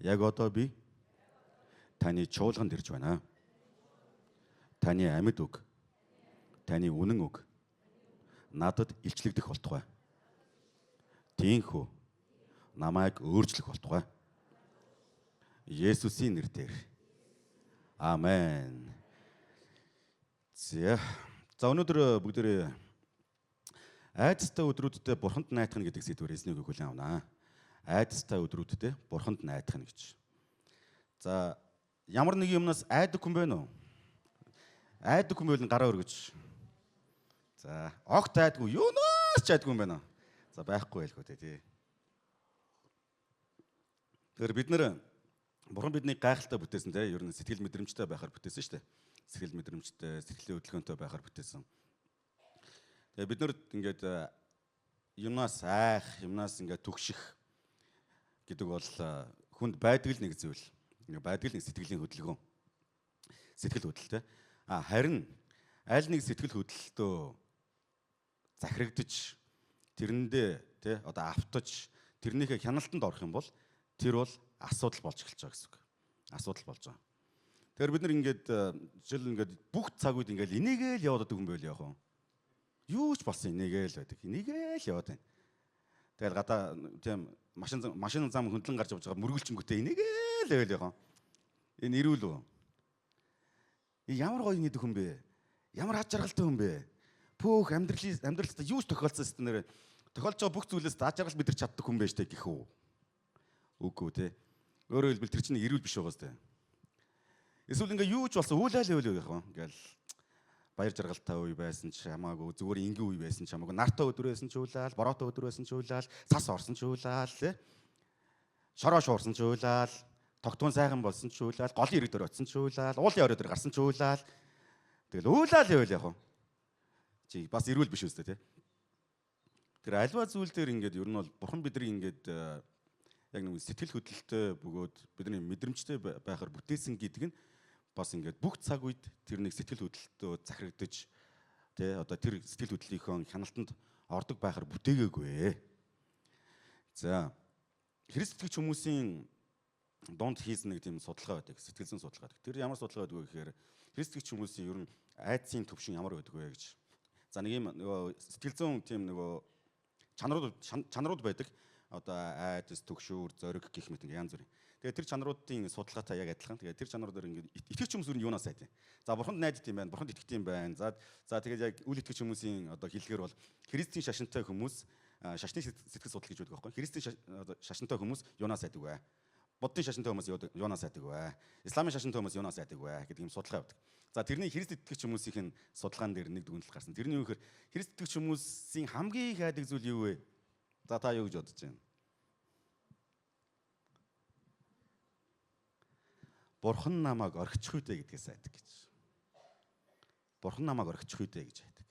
Яг одоо би таны чуулганд ирж байна. Таны амьд үг, таны үнэн үг надад илчлэгдэх болтугай. Тийхүү намайг өөрчлөх болтугай. Есүсийн нэрээр. Амен. За өнөөдөр бүгдээ айдастай өдрүүдэд бурханд найдах гэдэг сэдвээр эзнийг хүлээн авнаа. Айдастай өдрүүдэд бурханд найдах гэж. За ямар нэг юмнаас айдаг хүн бэ нөө? Айдаг хүн байл гараа өргөж. За огт айдаггүй юунаас ч айдаггүй юм байна. За байхгүй байлгүй тий. Тэгэхээр бид нэр бурхан биднийг гайхалтай бүтээсэн тий. Ер нь сэтгэл мэдрэмжтэй байхаар бүтээсэн шүү дээ. Сэтгэл мэдрэмжтэй, сэтгэлийн хөдөлгөөнтэй байхаар бүтээсэн. Тэгээ бид нар ингээд юмнаас айх, юмнаас ингээд түгших гэдэг бол хүнд байдаг л нэг зүйл. Ингээд байдаг л нэг сэтгэлийн хөдөлгөөн. Сэтгэл хөдлөлтэй. Харин аль нэг сэтгэл хөдлөлтөө захирагдаж тэрэндээ тий одоо автаж тэрнийхээ хяналтанд орох юм бол тэр бол асуудал болж эхэлж байгаа гэсэн үг. Асуудал болж байгаа. Тэгэхээр бид нар ингээд жишээл ингээд бүх цаг үед ингээд энийгээл яваад байдаг юм байл яах вэ? Юу ч болсон энийгээл байдаг. Энийгээл яваад байна. Тэгэл гадаа тийм машин зам хөндлөн гарч явж байгаа мөргөлчөнгөтэй энийгээл байл яах вэ? Энэ ирүүл үү? Ямар гоё нэгдэг хүн бэ? Ямар аж аргалтай хүн бэ? Пөөх амьдралтай юу ч тохиолдсон юм нэрэ. Тохиолж байгаа бүх зүйлээс аж аргал мэдэрч чаддаг хүн байж тээ гэх үү? Үгүй тий. Өөрөөр хэлбэл тэр чинь ирүүл биш байгаа сте. Эсвэл ингээ юу ч болсон үйл айл яах вэ? Ингээл баяр жаргалтай үе байсан ч хамаагүй зүгээр энгийн үе байсан ч хамаагүй нартай өдөр байсан ч уйлаал, бороотой өдөр байсан ч уйлаал, цас орсон ч уйлаал тий. Шороо шуурсан ч уйлаал, тогтмон сайхан болсон ч уйлаал, голын ирэг дээр очсон ч уйлаал, уулын орой дээр гарсан ч уйлаал. Тэгэл уйлаал яах вэ? Чи бас ирүүл биш үстэй тий. Тэр альва зүйл дээр ингээд ер нь бол бурхан бидний ингээд яг нэг сэтгэл хөдлөлтөй бөгөөд бидний мэдрэмжтэй байхаар бүтээсэн гэдэг нь бас ингээд бүх цаг үед тэр нэг сэтгэл хөдлөлтөд захирагдаж тий одоо тэр сэтгэл хөдлөлийнхөө хяналтанд ордог байхаар бүтээгээгүй. За Христ итгэгч хүмүүсийн донд хийсэн нэг тийм судалгаа байдаг. Сэтгэл зүйн судалгаа. Тэр ямар судалгаа байдаг вэ гэхээр Христ итгэгч хүмүүсийн ер нь айдсын төвшин ямар байдаг вэ гэж. За нэг юм нөгөө сэтгэл зүйн тийм нөгөө чанарууд байдаг. Одоо айдас, төгшүүр, зориг гэх мэт янз бүр. Тэгээ тэр чанаруудын судалгаатай яг адилхан. Тэгээ тэр чанаруудаар ингээд итгэгч хүмүүс юу юунаас айд. За бурханд найддаг юм байна. Бурханд итгэдэг юм байна. За тэгээд яг үл итгэгч хүмүүсийн одоо хэлгээр бол Христийн шашинтай хүмүүс шашны сэтгэл судлал гэж байдаг байхгүй. Христийн шашинтай хүмүүс юунаас айдаг вэ? Буддын шашинтай хүмүүс юунаас айдаг вэ? Исламын шашинтай хүмүүс юунаас айдаг вэ гэдэг юм судалгаа явдаг. За тэрний Христ итгэгч хүмүүсийн судалгаан дээр нэг дүгнэлт гарсан. Тэрний юу гэхээр Христ итгэгч хүмүүсийн хамгийн их айдаг зүйл юу вэ? За та юу гэж бодож байна? Бурхан намайг орхичих үедээ гэдгээс айдаг гэж. Бурхан намайг орхичих үедээ гэж айдаг.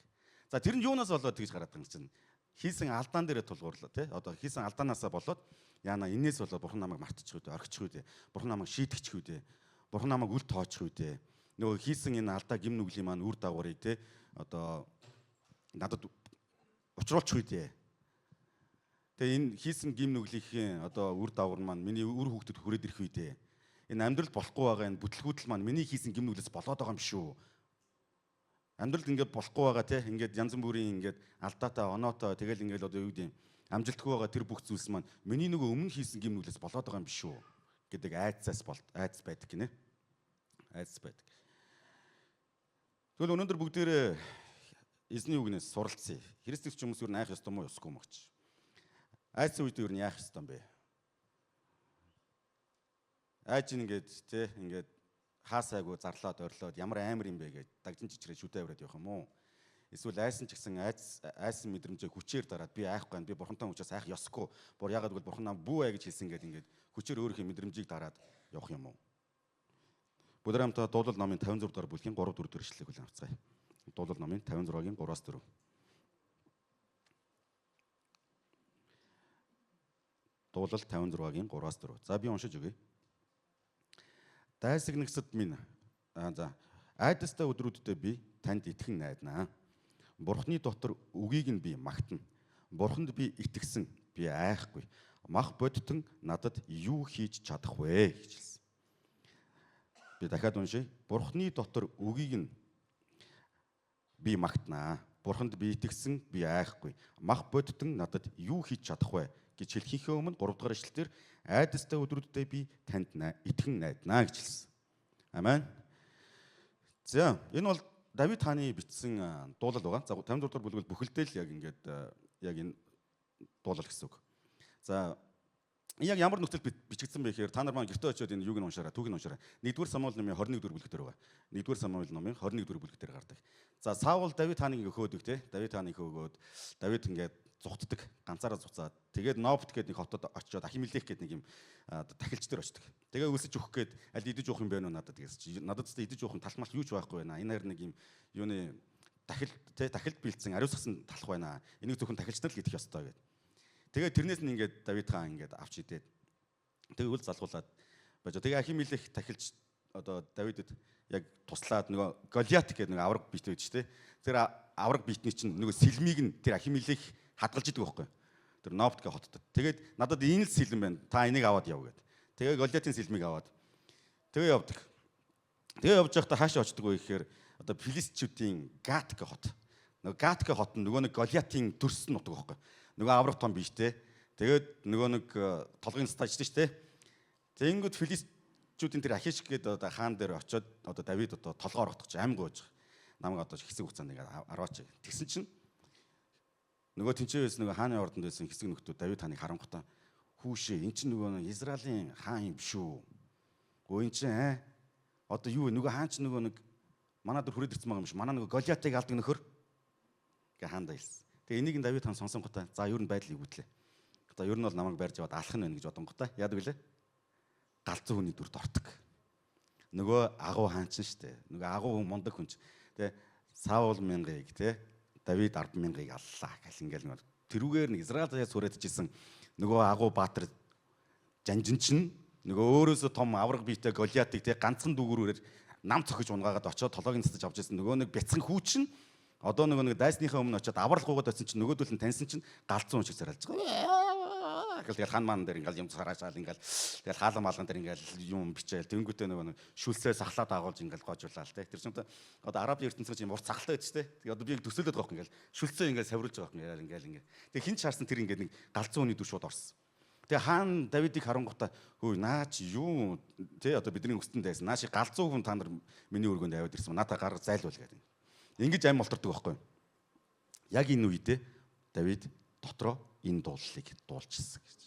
За тэр нь юунаас болоод тэгж гараад байгаа юм чинь хийсэн алдаан дээрээ тулгуурлаа тий. Одоо хийсэн алдаанаасаа болоод яана энээс болоод бурхан намайг мартчих үедээ, орхичих үедээ, бурхан намайг шийдэгчих үедээ, бурхан намайг үл тоочих үедээ нөгөө хийсэн энэ алдаа гим нүглийн маань үр дагаврыг тий одоо надад учруулчих үедээ. Тэгээ энэ хийсэн гим нүглийнхэн одоо үр дагавар маань миний үр хүүхдэд хүрээд ирэх үедээ энэ амьдралд болохгүй байгаа энэ бүтлгүүдэл маань миний хийсэн гим нүглээс болоод байгаа юм шүү. Амьдралд ингээд болохгүй байгаа те ингээд янз бүрийн ингээд алдаатай оноотой тэгэл ингээд одоо юу гэдэм амжилтгүй байгаа тэр бүх зүйлс маань миний нөгөө өмнө хийсэн гим нүглээс болоод байгаа юм биш үү гэдэг айдас байдаг гинэ. Айдас байдаг. Тэгвэл өнөөдөр бүгдээрээ эзний үгнээс суралцъя. Христч хүмүүс юу найх ёстой мó ёсгүй мó гэж. Айдсын үед юу яах ёстой юм бэ? Айж ингээд те ингээд хаасайгүй зарлаад орлоод ямар амар юм бэ гэж дагжин чичрээ шүдэ аваад явах юм уу? Эсвэл айсан ч гэсэн айсан мэдрэмжээ хүчээр дараад би айхгүй, би бурхантай учраас айх ёсгүй. Бор ягаад гэвэл бурхан нам бүү ай гэж хэлсэн ингээд хүчээр өөрийнхөө мэдрэмжийг дараад явах юм уу? Бүгд хамтдаа дуулал номын 56 дугаар бүлгийн 3-4 дэх ишлэлийг хүлээн авцгаая. Дуулал номын 56-гийн 3-4. Дуулал 56-гийн 3-4. За би уншиж өгье. Дайсагнагсад минь. За айдастай өдрүүдэд би танд итгэн найднаа. Бурхны дотор үгийг нь би магтана. Бурханд би итгэсэн, би айхгүй. Мах бодтон надад юу хийж чадах вэ гэж хэлсэн. Би дахиад уншия. Бурхны дотор үгийг нь би магтнаа. Бурханд би итгэсэн, би айхгүй. Мах бодтон надад юу хийж чадах вэ гэж хэлхийнхээ өмнө 3 дугаар ишлэлээр айдастай өдрүүдэд би танд итгэн найднаа гэж хэлсэн. Амен. За, энэ бол Давид хааны бичсэн дуулал байгаа. За 56 дугаар бүлгэл бүхэлдээ л яг ингээд яг энэ дуулал гэсэн үг. За, яг ямар нөхцөл бичигдсэн бэ гэхээр та нар маань гэртээ очиод энэ юуг нь уншаарай, түүхийг нь уншаарай. 1-р Самуэль номын 21 дугаар бүлэг дээр байгаа. 1-р Самуэль номын 21 дугаар бүлэг дээр гардаг. За, Саул Давид хааныг өхөөдөг те. Давид хааныг өгөөд Давид ингээд зүхтдаг, ганцаараа зуцаад. Тэгээд Нобт гэдэг нэг хотод очиод Ахимелех гэдэг нэг юм тахилч дээр очдог. Тэгээ өсөж өгөх гээд аль идэж уух юм бэ нөө надад гэсэн чи надад ч идэж уух талмал юу ч байхгүй байна. Энэ хэр нэг юм юуны тахилд бэлдсэн ариусгасан талх байна. Энийг зөвхөн тахилч нар л идэх ёстой гэдэг. Тэгээ тэрнээс нь ингээд Давид хаан ингээд авч идээд тэгээ үл залгуулад байж. Тэгээ Ахимелех тахилч одоо Давидэд яг туслаад нөгөө Голиат гэдэг нэг авраг бит байж тээ. Тэр авраг битний чинь нөгөө сэлмийг нь тэр Ахимелех хадгалж идэг байхгүй. Тэр Нобт гэх хотод. Тэгээд надад энэ л сэлэн байна. Та энийг аваад яв гэд. Тэгээ Голиатын сэлмийг аваад. Тэгээ явдаг. Тэгээ явж байхдаа хаашаа очдөг вэ гэхээр одоо Филистчүүдийн Гат гэх хот. Нөгөө Гат гэх хот нь нөгөө нэг Голиатын төрс нь нутаг байхгүй. Нөгөө авраг том биш те. Тэгээд нөгөө нэг толгойн стаж шүү дээ. Тэгэнгүүт Филистчүүдийн тэр Ахиш гэдэг одоо хаан дээр очиод одоо Давид одоо толгоо орохдог чи аймаг ууж. Намайг одоо хэсэг хугацаанд ингээд арваач. Тэгсэн чинь нөгөө тэнцээс нөгөө хааны ордонд байсан хэсэг нөхдөө Давид хааныг харангуйтаа хүүшээ эн чинь нөгөө Израилийн хаан юм биш үү? Өө эн чинь одоо юу вэ? Нөгөө хаан чинь нөгөө нэг манад хүрээд ирсэн байгаа юм биш. Манай нөгөө Голиатыг алдаг нөхөр гэ хаандаа хэлсэн. Тэгээ энийг Давид хаан сонсонготой за ер нь байдлыг үүтлээ. Одоо ер нь бол намайг барьж яваад алах нь байна гэж бодонготой. Яадаг лээ? Галзуу хүний дүрд ортог. Нөгөө агуу хаан чинь штэ. Нөгөө агуу хүн мундаг хүн ч. Тэгээ Саул мянгыг те Давид 10,000-ыг аллаа гэл ингээл нэг тэрүүгээр нэг Израильаас сүрэтжсэн нөгөө агуу баатар жанжин чинь нөгөө өөрөөсөө том авраг биетэй Голиатыг те ганцхан дүүгрүүрээр нам цохиж унгаагаад очиод толгойг цацаж авч ирсэн нөгөө нэг бяцхан хүү чинь одоо нөгөө нэг дайсныхаа өмнө очиод аврал гуугаад байсан чинь нөгөөдөл нь таньсан чинь галзуу шиг саралж байгаа. Тэгэл хаан маан дээр ингээл юм цараашаал ингээл тэгэл хаалан маалган дээр ингээл юм бичээл тэнгүүтээ нөгөө шүлсээс ахлаад агуулж ингээл гоожуулаад те тэр чинь одоо араб ертөнцийн юм урт сахалтай байдаг ч те тэгээ одоо би төсөөлөд байгаа юм ингээл шүлсээ ингээл савруулж байгаа юм ингээл тэгээ хин ч харсан тэр ингээд нэг галзуу хүний дүр шууд орсон. Тэгээ хаан Давидыг харангуйтаа хөөе наа чи юу те одоо бидний өстөнд байсан наа чи галзуу хүн та нар миний өргөнд аваад ирсэн надаа гар зайлуул гэдэг. Ингэж ам болтордог байхгүй. Яг энэ үедээ Давид дотроо энэ дуулалыг дуулчихсан гэж.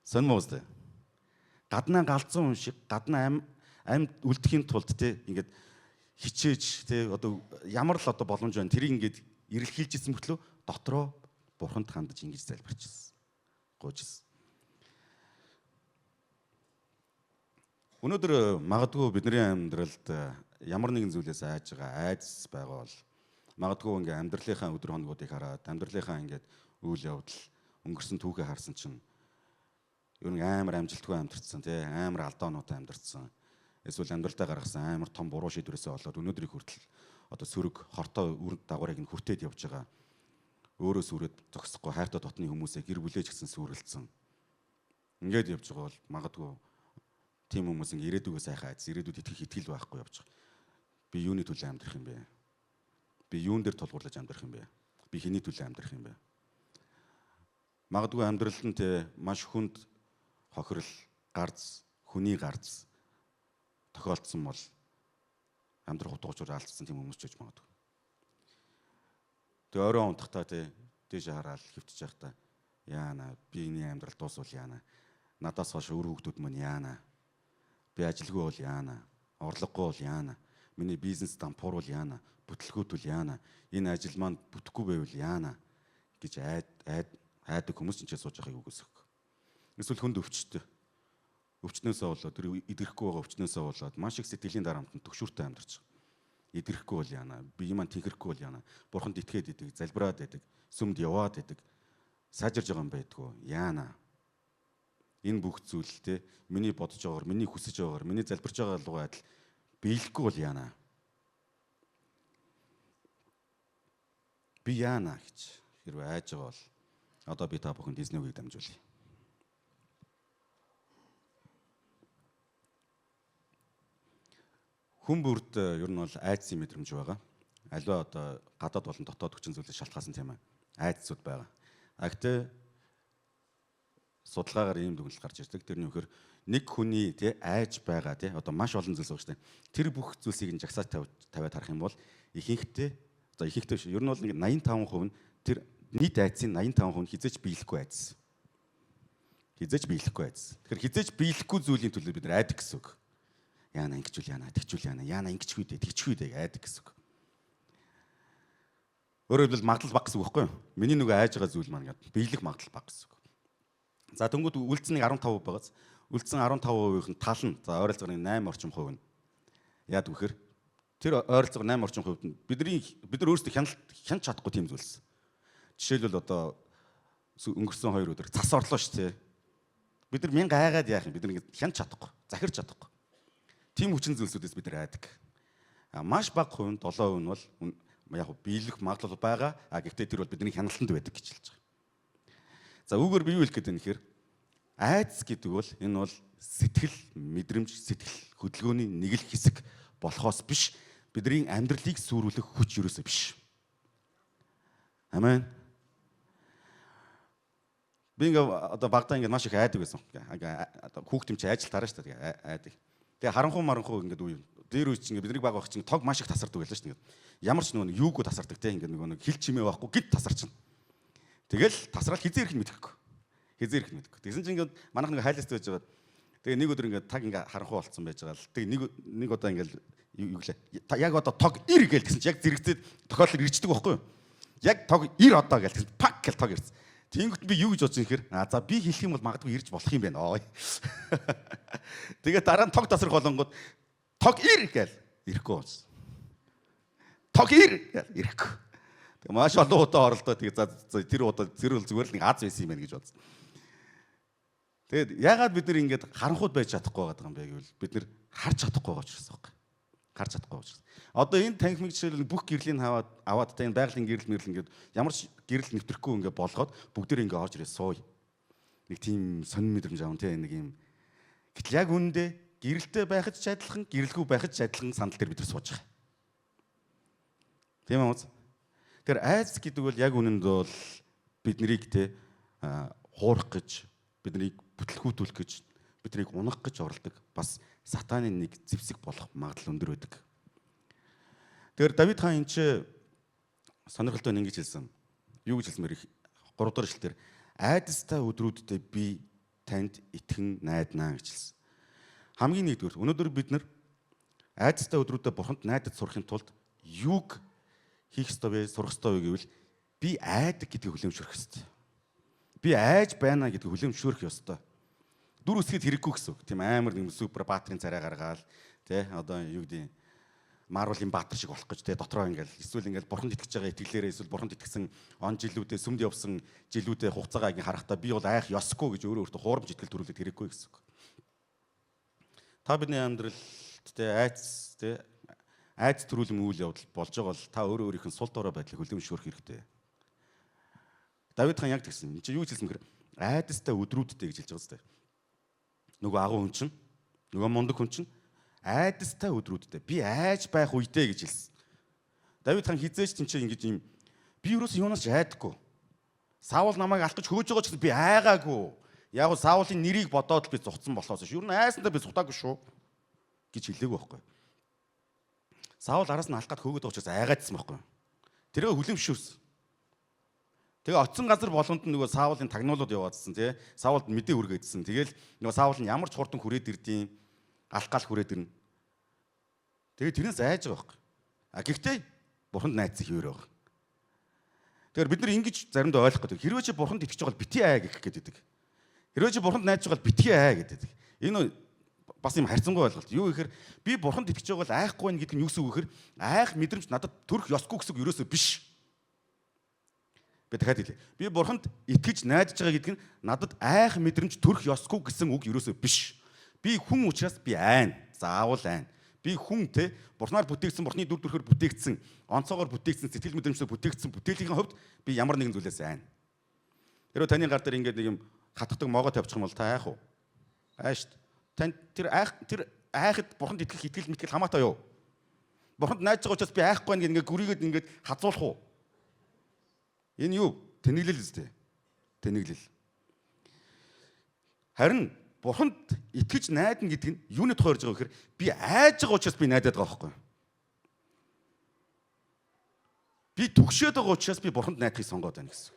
Сонмоостэй. Гаднаа галзуу хүн шиг гаднаа амьд үлдэхийн тулд те ингээд хичээж те одоо ямар л одоо боломж байна тэрийг ингээд эрэлхийлжсэн мөртлөө дотроо бурханд хандаж ингэж залбирчихсан. Гоожсэн. Өнөөдөр магадгүй бидний амьдралд ямар нэгэн зүйлээс айж байгаа айдас байгаа бол магадгүй ингээ амьдралынхаа өдөр хоногуудыг хараад амьдралынхаа ингээд үйл явдал өнгөрсөн түүхээ харсан чинь ер нь амар амжилтгүй амьдэрсэн тий амар алдаануудаа амьдэрсэн эсвэл амьдралдаа гаргасан амар том буруу шийдвэрээсээ болоод өнөөдрийг хүртэл одоо сөрөг хортой үр дагаврыг нь хүртээд явж байгаа өөрөө сүрээд зогсохгүй хайртай дотны хүмүүсээ гэр бүлээж гисэн сүрэлцэн ингээд явж байгаа бол магадгүй тийм хүмүүс ингээ ирээдүгөө сайхан айдас ирээдүйд итгэх итгэл байхгүй явж байгаа. Би юуны төлөө амьдрах юм бэ? Би юун дээр тулгуурлаж амьдрах юм бэ? Би хэний төлөө амьдрах юм бэ? Магадгүй амьдралд нь те маш хүнд хохирол, гарц, хүний гарц тохиолдсон бол амьдрах утгуучаар алдсан тийм хүмүүс ч гэж магадгүй. Тэгээ оройн унтахтаа те дээш хараад хөвтөж явахдаа яана би энэ амьдрал дуусвал яана. Надаас хойш өөр хүүхдүүд мань яана. Би ажилгүй бол яана. Орлогогүй бол яана. Миний бизнес дампуур бол яана. Бүтлгүүтвэл яана. Энэ ажил маань бүтэхгүй байвал яана гэж айдаг хүмүүс ч сууж байгааг үгүйсэх. Эсвэл хүнд өвчтөй. Өвчнөөсөө болоод тэр идэрхгүй байгаа өвчнөөсөө болоод маш их сэтгэлийн дарамтанд төгшүүртэй амьдарч байгаа. Идэрхгүй бол яана. Би юм тэнхэрхгүй бол яана. Бурханд итгээд идэг, залбираад идэг, сүмд яваад идэг. Сайжирж байгаа юм байдгүй. Яана. Энэ бүх зүйл те миний бодож байгаагаар, миний хүсэж байгаагаар, миний залбирж байгаа луг адил биелэхгүй бол яана. Би яана гэж хэрвээ айж байгаа бол одоо би та бүхэн Disney үгийг дамжуулъя. Хүн бүрд ер нь бол айдсын мэдрэмж байгаа. Аливаа одоо гадаад болон дотоод хүчин зүйлээс шалтгаалсан тийм ээ. Айдсууд байгаа. Гэхдээ судалгаагаар ийм дүгнэлт гарч ирдэг. Тэрний үхээр нэг хүний айж байгаа одоо маш олон зүйлс байгаа шүү дээ. Тэр бүх зүйлсийг нь жагсааж тавиад харах юм бол ихэнхдээ биш. Ер нь бол 85% нь тэр нийт айдсын 85% нь хизээч биелэхгүй айдс. Тэгэхээр хизээч биелэхгүй зүйлийн төлөө бид нар айдаг гэсэн үг. Яана ингэчүүл яана, тэгчүүл яана, яана ингэчгүй дээ, тэгчгүй дээ айдаг гэсэн үг. Өөрөөр хэлбэл магадлал бага гэсэн үг байхгүй юу? Миний нөгөө айж байгаа зүйл маань ингээд биелэх магадлал бага гэсэн үг. За тэнгууд үлдсэн 15% байгаас үлдсэн 15%-ийн тал нь за ойролцоогоор 8 орчим хувь нь яад вэхэр тэр ойролцоогоор 8 орчим хувьд нь бид нар өөрсдөө хянаж чадахгүй тийм зүйлс. Жишээлбэл одоо өнгөрсөн 2 өдөр цас орлоо шүү дээ. Бид нар мянга айгаад яах юм? Бид нар ингэ хянаж чадахгүй, захирч чадахгүй. Тийм хүчин зүйлсүүдээс бид нар айдаг. Маш бага хувь нь 7% нь бол яг биелэх магадлал байгаа. Гэхдээ тэр бол бидний хяналтанд байдаг гэж хэлж байгаа. За үүгээр би юу хэлэх гээд байна гэхээр айдас гэдэг бол энэ бол сэтгэл, мэдрэмж, сэтгэл хөдөлгөөний нэг л хэсэг болохоос биш бидний амьдралыг сүрүүлэх хүч юусоо биш. Амен. Би одоо багтаа маш их айдаг байсан. Одоо хүүхдэмч ажил тараа шүү дээ айдаг. Тэгээ харанхуу ингээд үе. Дээр үе чинь бидний баг байх чинь тог маш их тасардаг байлаа шүү дээ. Ямар ч нөгөө юугүй тасардаг те ингээд нөгөө хил чимээ байхгүй гид тасарчна. Тэгэл тасрал хизээ ирэх нь мэдэхгүй. Тэгсэн чинь ингээд манайх нэг хайласт байж байгаа. Тэгээ нэг өдөр ингээд таг ингээд харанхуу болцсон байж байгаа л. Тэгээ нэг удаа ингээд юу гэлээ. Яг одоо тог ир гээл гэсэн чинь яг зэрэгцээд тохиолдол ирчдэг байхгүй юу? Яг тог ир одоо гээл гэсэн пак гэл тог ирсэн. Тэнгөт би юу гэж бодож ихээр за би хэлэх юм бол магадгүй ирж болох юм байна. Тэгээ дараа нь тог тасрах болонгод тог ир гээл ирэхгүй болсон. Тог ир гээл ирэхгүй. Тэгээ маш олон удаа оролдоо тэгээ за тэр удаа зэрэг зүгээр л нэг аз байсан юм байна гэж бодсон. Тэгээд ягаад бид нар ингэж харанхууд байж чадахгүй байгаа юм бэ гэвэл бид нар харж чадахгүй байгаа учраас байна. Харж чадахгүй учраас. Одоо энэ танхимыг жишээлбэл бүх гэрлийн аваад та энэ байгалийн гэрэл мэрэл ингээд ямар ч гэрэл нэвтрэхгүй ингээд болгоод бүгдээр ингээд орж ирээ сууя. Нэг тийм сонин мэдрэмж аван тийм нэг юм. Гэтэл яг үүндээ гэрэлтэй байхад ч адилхан, гэрэлгүй байхад ч адилхан сандал дээр бид нар сууж байгаа. Тийм үү? Тэр айдас гэдэг бол яг үнэнд бол биднийг хуурах гэж, биднийг бүтлгүүтүүлэх гэж, биднийг унах гэж оролдог. Бас сатананы нэг зэвсэг болох магадлал өндөр байдаг. Тэгэхээр Давид хаан энэ ч сонирхолтой ингэж хэлсэн. Юу гэж хэлсмээр 3 дахь эшлэлээр айдастай өдрүүдэд би танд итгэн найднаа гэж хэлсэн. Хамгийн нэгдүгээр өнөөдөр бид нар айдастай өдрүүдэд бурханд найдаж сурахын тулд юуг хийх ёстой вэ, сурах ёстой вэ гэвэл би айдаг гэдгийг хүлээмжшүүлэх ёстой. Би айж байна гэдгийг хүлээмжшүүлэх ёстой. Дүр үсгэд хэрэггүй гэсэн үг. Тийм амар нэг супер баатрын царай гаргаал тий одоо юу гэдэг Марвелын баатар шиг болох гэж тий дотроо ингээл эсвэл ингээл бурханд итгэж байгаа итгэлээрээ эсвэл бурханд итгэсэн он жилүүдээ сүмд явсан жилүүдээ хугацаагаа ингээ харахтаа би бол айх ёсгүй гэж өөрөө өөртөө хуурамч итгэл төрүүлээд хэрэггүй гэсэн үг. Та бидний амьдралд тий айц төрүүлэн үйл явдал болж байгаа бол та өөрөө өөрийнх нь сул дорой байдлыг хүлээмжшүүлэх хэрэгтэй. Давид хаан яг тэгсэн. Энд чинь юу хэлсэн гэхээр айдастай өдрүүдтэй гэж хэлж байгаа зү. Нөгөө агуу хүн чинь, нөгөө мундаг хүн чинь айдастай өдрүүдтэй. Би айж байх үедээ гэж хэлсэн. Давид хаан хизээч чинь ингэж юм би юуроос юунаас ч айдаггүй. Саул намайг алах гэж хөөж байгаа ч гэсэн би айгаагүй. Яг нь Саулын нэрийг бодоод л би зугцсан болохоос шүү. Юу н айсандаа би сутаагүй шүү гэж хэлээгүй байхгүй. Саул араас нь алах гад хөөгд учраас айгаадсан байхгүй. Тэрийг хүлэмжшүүлсэн. Тэгээ оцсон газар болгонд нөгөө Саулын тагнуулууд яваадсан тий. Саулд мэдээ үргээдсэн. Тэгэл нөгөө Саул нь ямар ч хурдан хүрээд ирдэм алах гал хүрээд ирнэ. Тэгээ тэрнээс айж байгаа байхгүй. Гэхдээ бурханд найдсан хിവэр байгаа. Тэгэхээр бид нар ингэж заримдаа ойлгох гэдэг. Хэрвээ чи бурханд итгэж байгаа бол битгий ай гэх гэдэг. Хэрвээ чи бурханд найдаж байгаа бол битгий ай гэдэг. Энэ бас юм харьцангуй ойлголт. Юу гэхээр би бурханд итгэж байгаа бол айхгүй байх гэдэг нь юу гэсэн үг гэхээр айх мэдрэмж надад төрөх ёсгүй гэсэн үг ерөөсөө биш. Би дахиад хэлье. Би бурханд итгэж найдаж байгаа гэдэг нь надад айх мэдрэмж төрөх ёсгүй гэсэн үг ерөөсөө биш. Би хүн учраас би айна. Заавал айна. Би хүн те Бурханаар бүтээгдсэн, Бурханы дүр төрхөөр бүтээгдсэн, онцгойгоор бүтээгдсэн, сэтгэл мэдрэмжээр бүтээгдсэн бүтээлийн хувьд би ямар нэгэн зүйлээс айна. Хэрвээ таны гар дээр ингээд нэг юм хатгадаг могоо тавьчих юм бол та айх уу? Айш. Тань тэр айхад Бурханд итгэл мэтгэл хамаатай юу? Бурханд найдаж байгаа учраас би айхгүй нэг ингээд гүрийгээд ингээд хазуулах уу? Энэ юу? Тэнэглэл үстэй. Тэнэглэл. Харин Бурханд итгэж найдана гэдэг нь юуны тухай ярьж байгаа вэ гэхээр би айж байгаа учраас би найдаад байгаа байхгүй. Би түгшээд байгаа учраас би Бурханд найдахыг сонгоод байна гэсэн.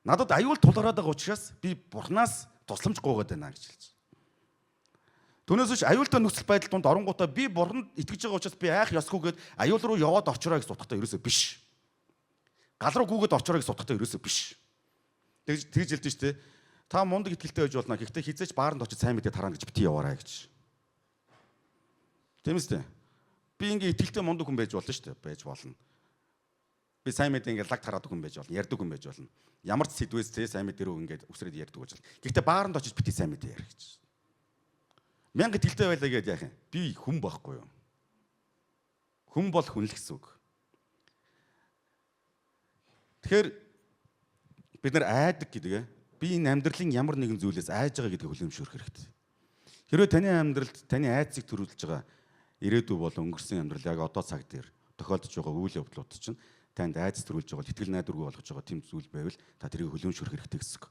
Надад аюул тулгараад байгаа учраас би Бурханаас тусламж гуйгаад байна гэж хэлж. Түүнээс биш аюултай нөхцөл байдал донд оронгуудаа би Бурханд итгэж байгаа учраас би айх ёсгүйгээд аюул руу яваад очроо гэж сутгахтаа ерөөсөө биш. Гал руу гүгээд очроо гэж сутгахтаа ерөөсөө биш. Тэгж хэлдэж штэ. Та мундаг итгэлтэй байж болно. Гэхдээ хизээч бааранд очиж сайн мэдээ тарана гэж бити яваарай гэж. Тийм үстэй. Би ингээ итгэлтэй мундаг хүн байж болно шүү дээ. Байж болно. Би сайн мэдээ ингээ лаг тараадаг хүн байж болно. Ярьдаг хүн байж болно. Ямар ч сэдвээс тэ сайн мэдээ рүү ингээ үсрээд ярьдаг байж болно. Гэхдээ бааранд очиж бити сайн мэдээ ярих гэж. Мянга итгэлтэй байлаа гэдээ яах юм? Би хүн байхгүй юу? Хүн бол хүн л гэсэн үг. Тэгэхээр бид нар айдаг гэдэг би энэ амьдралын ямар нэгэн зүйлээс айж байгаа гэдгийг хүлээмжшүүлэх хэрэгтэй. Хэрвээ таны амьдралд таны айцыг төрүүлж байгаа ирээдүй бол өнгөрсөн амьдрал яг одоо цаг дээр тохиолдож байгаа үйл явдлууд чинь танд айц төрүүлж байгаа итгэл найдваргүй болгож байгаа тийм зүйл байвал та тэрийг хүлээмжшүүлэх хэрэгтэй гэсэн үг.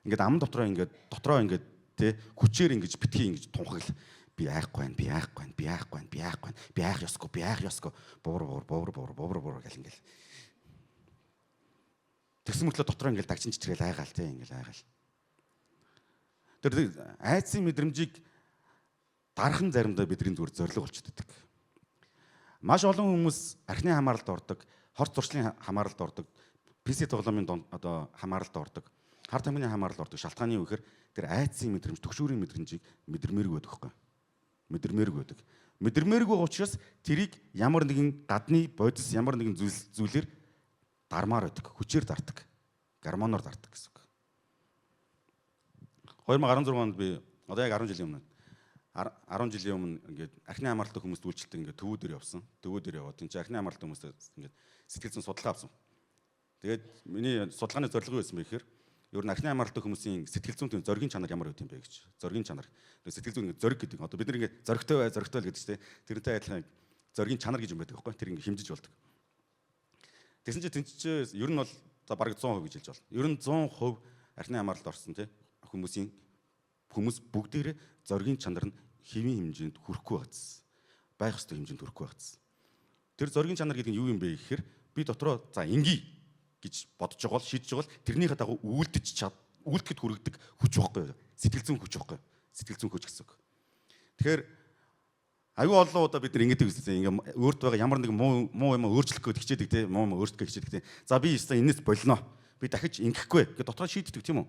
Ингээд ам дотроо ингээд тэ хүчээр ингэж битгий ингэж тунхагл би айхгүй байна, би айхгүй байна, би айхгүй байна, би айхгүй байна, би айх ёсгүй, би айх ёсгүй буур гэл ингээл. Тэгсэн мөртлөө дотроо ингээл дагчин чичрээл айгаал те ингээл айгаал. Тэр айцын мэдрэмжийг дарахан заримдаа бидний зүгээр зориг болчихдог. Маш олон хүмүүс архины хамааралд ордог, хорт зуршлын хамааралд ордог, PC тоглоомын одоо хамааралд ордог, хар тамхины хамааралд ордог. Шалтгааны юу гэхээр тэр айцын мэдрэмж, төгшүүрийн мэдрэмжийг мэдэрмээргүй байдаг байхгүй. Мэдэрмээргүй байдаг. Мэдэрмээргүй учраас тэрийг ямар нэгэн гадны бодис ямар нэгэн зүйлээр дармаар байдаг, хүчээр дартаг, гормоноор дартаг гэсэн үг. 2016 онд би одоо яг 10 жилийн өмнө ингээд архины хамааралтай хүмүүст үйлчлэлтэй ингээд төвөө дээр явсан. Төвөө дээр яваад энэ архины хамааралтай хүмүүст ингээд сэтгэл зүйн судалгаа авсан. Тэгээд миний судалгааны зорилго юу байсан бэ гэхээр ер нь архины хамааралтай хүмүүсийн сэтгэл зүйн зоригийн чанар ямар байт юм бэ гэж. Зоригийн чанар. Сэтгэл зүйн зориг гэдэг. Одоо бид нэг ингээд зоригтой бай гэдэг чинь тэрнтэй адилхан зоригийн чанар гэж юм байдаг байхгүй. Тэр ингээд хэмжиж болдог. Тэгсэн чинь тэнцэж ер нь бол за бараг 100% гэж хэлж байна. Ер нь 100% архины хамааралд орсон тий хүмүүс бүгдээрээ зоригийн чанар нь хэвийн хэмжээнд хүрэхгүй bagцсан. Байх ёстой хэмжээнд хүрэхгүй bagцсан. Тэр зоригийн чанар гэдэг нь юу юм бэ гэхээр би дотроо за ингийн гэж бодож байгаа бол шийдэж байгаа бол тэрнийхээ дагуу үйлдэхэд хүргэдэг хүч байхгүй юу? Сэтгэл зүйн хүч байхгүй юу? Сэтгэл зүйн хүч гэсэн үг. Тэгэхээр аюу олон удаа бид нар ингэдэг үстэй ингээ өөрт байгаа ямар нэгэн муу юм өөрчлөх гээд хичээдэг те муу юм өөрчлөх гээд хичээдэг те за би өстой энэс болно би дахиж ингэхгүй гэж дотроо шийддэг тийм үү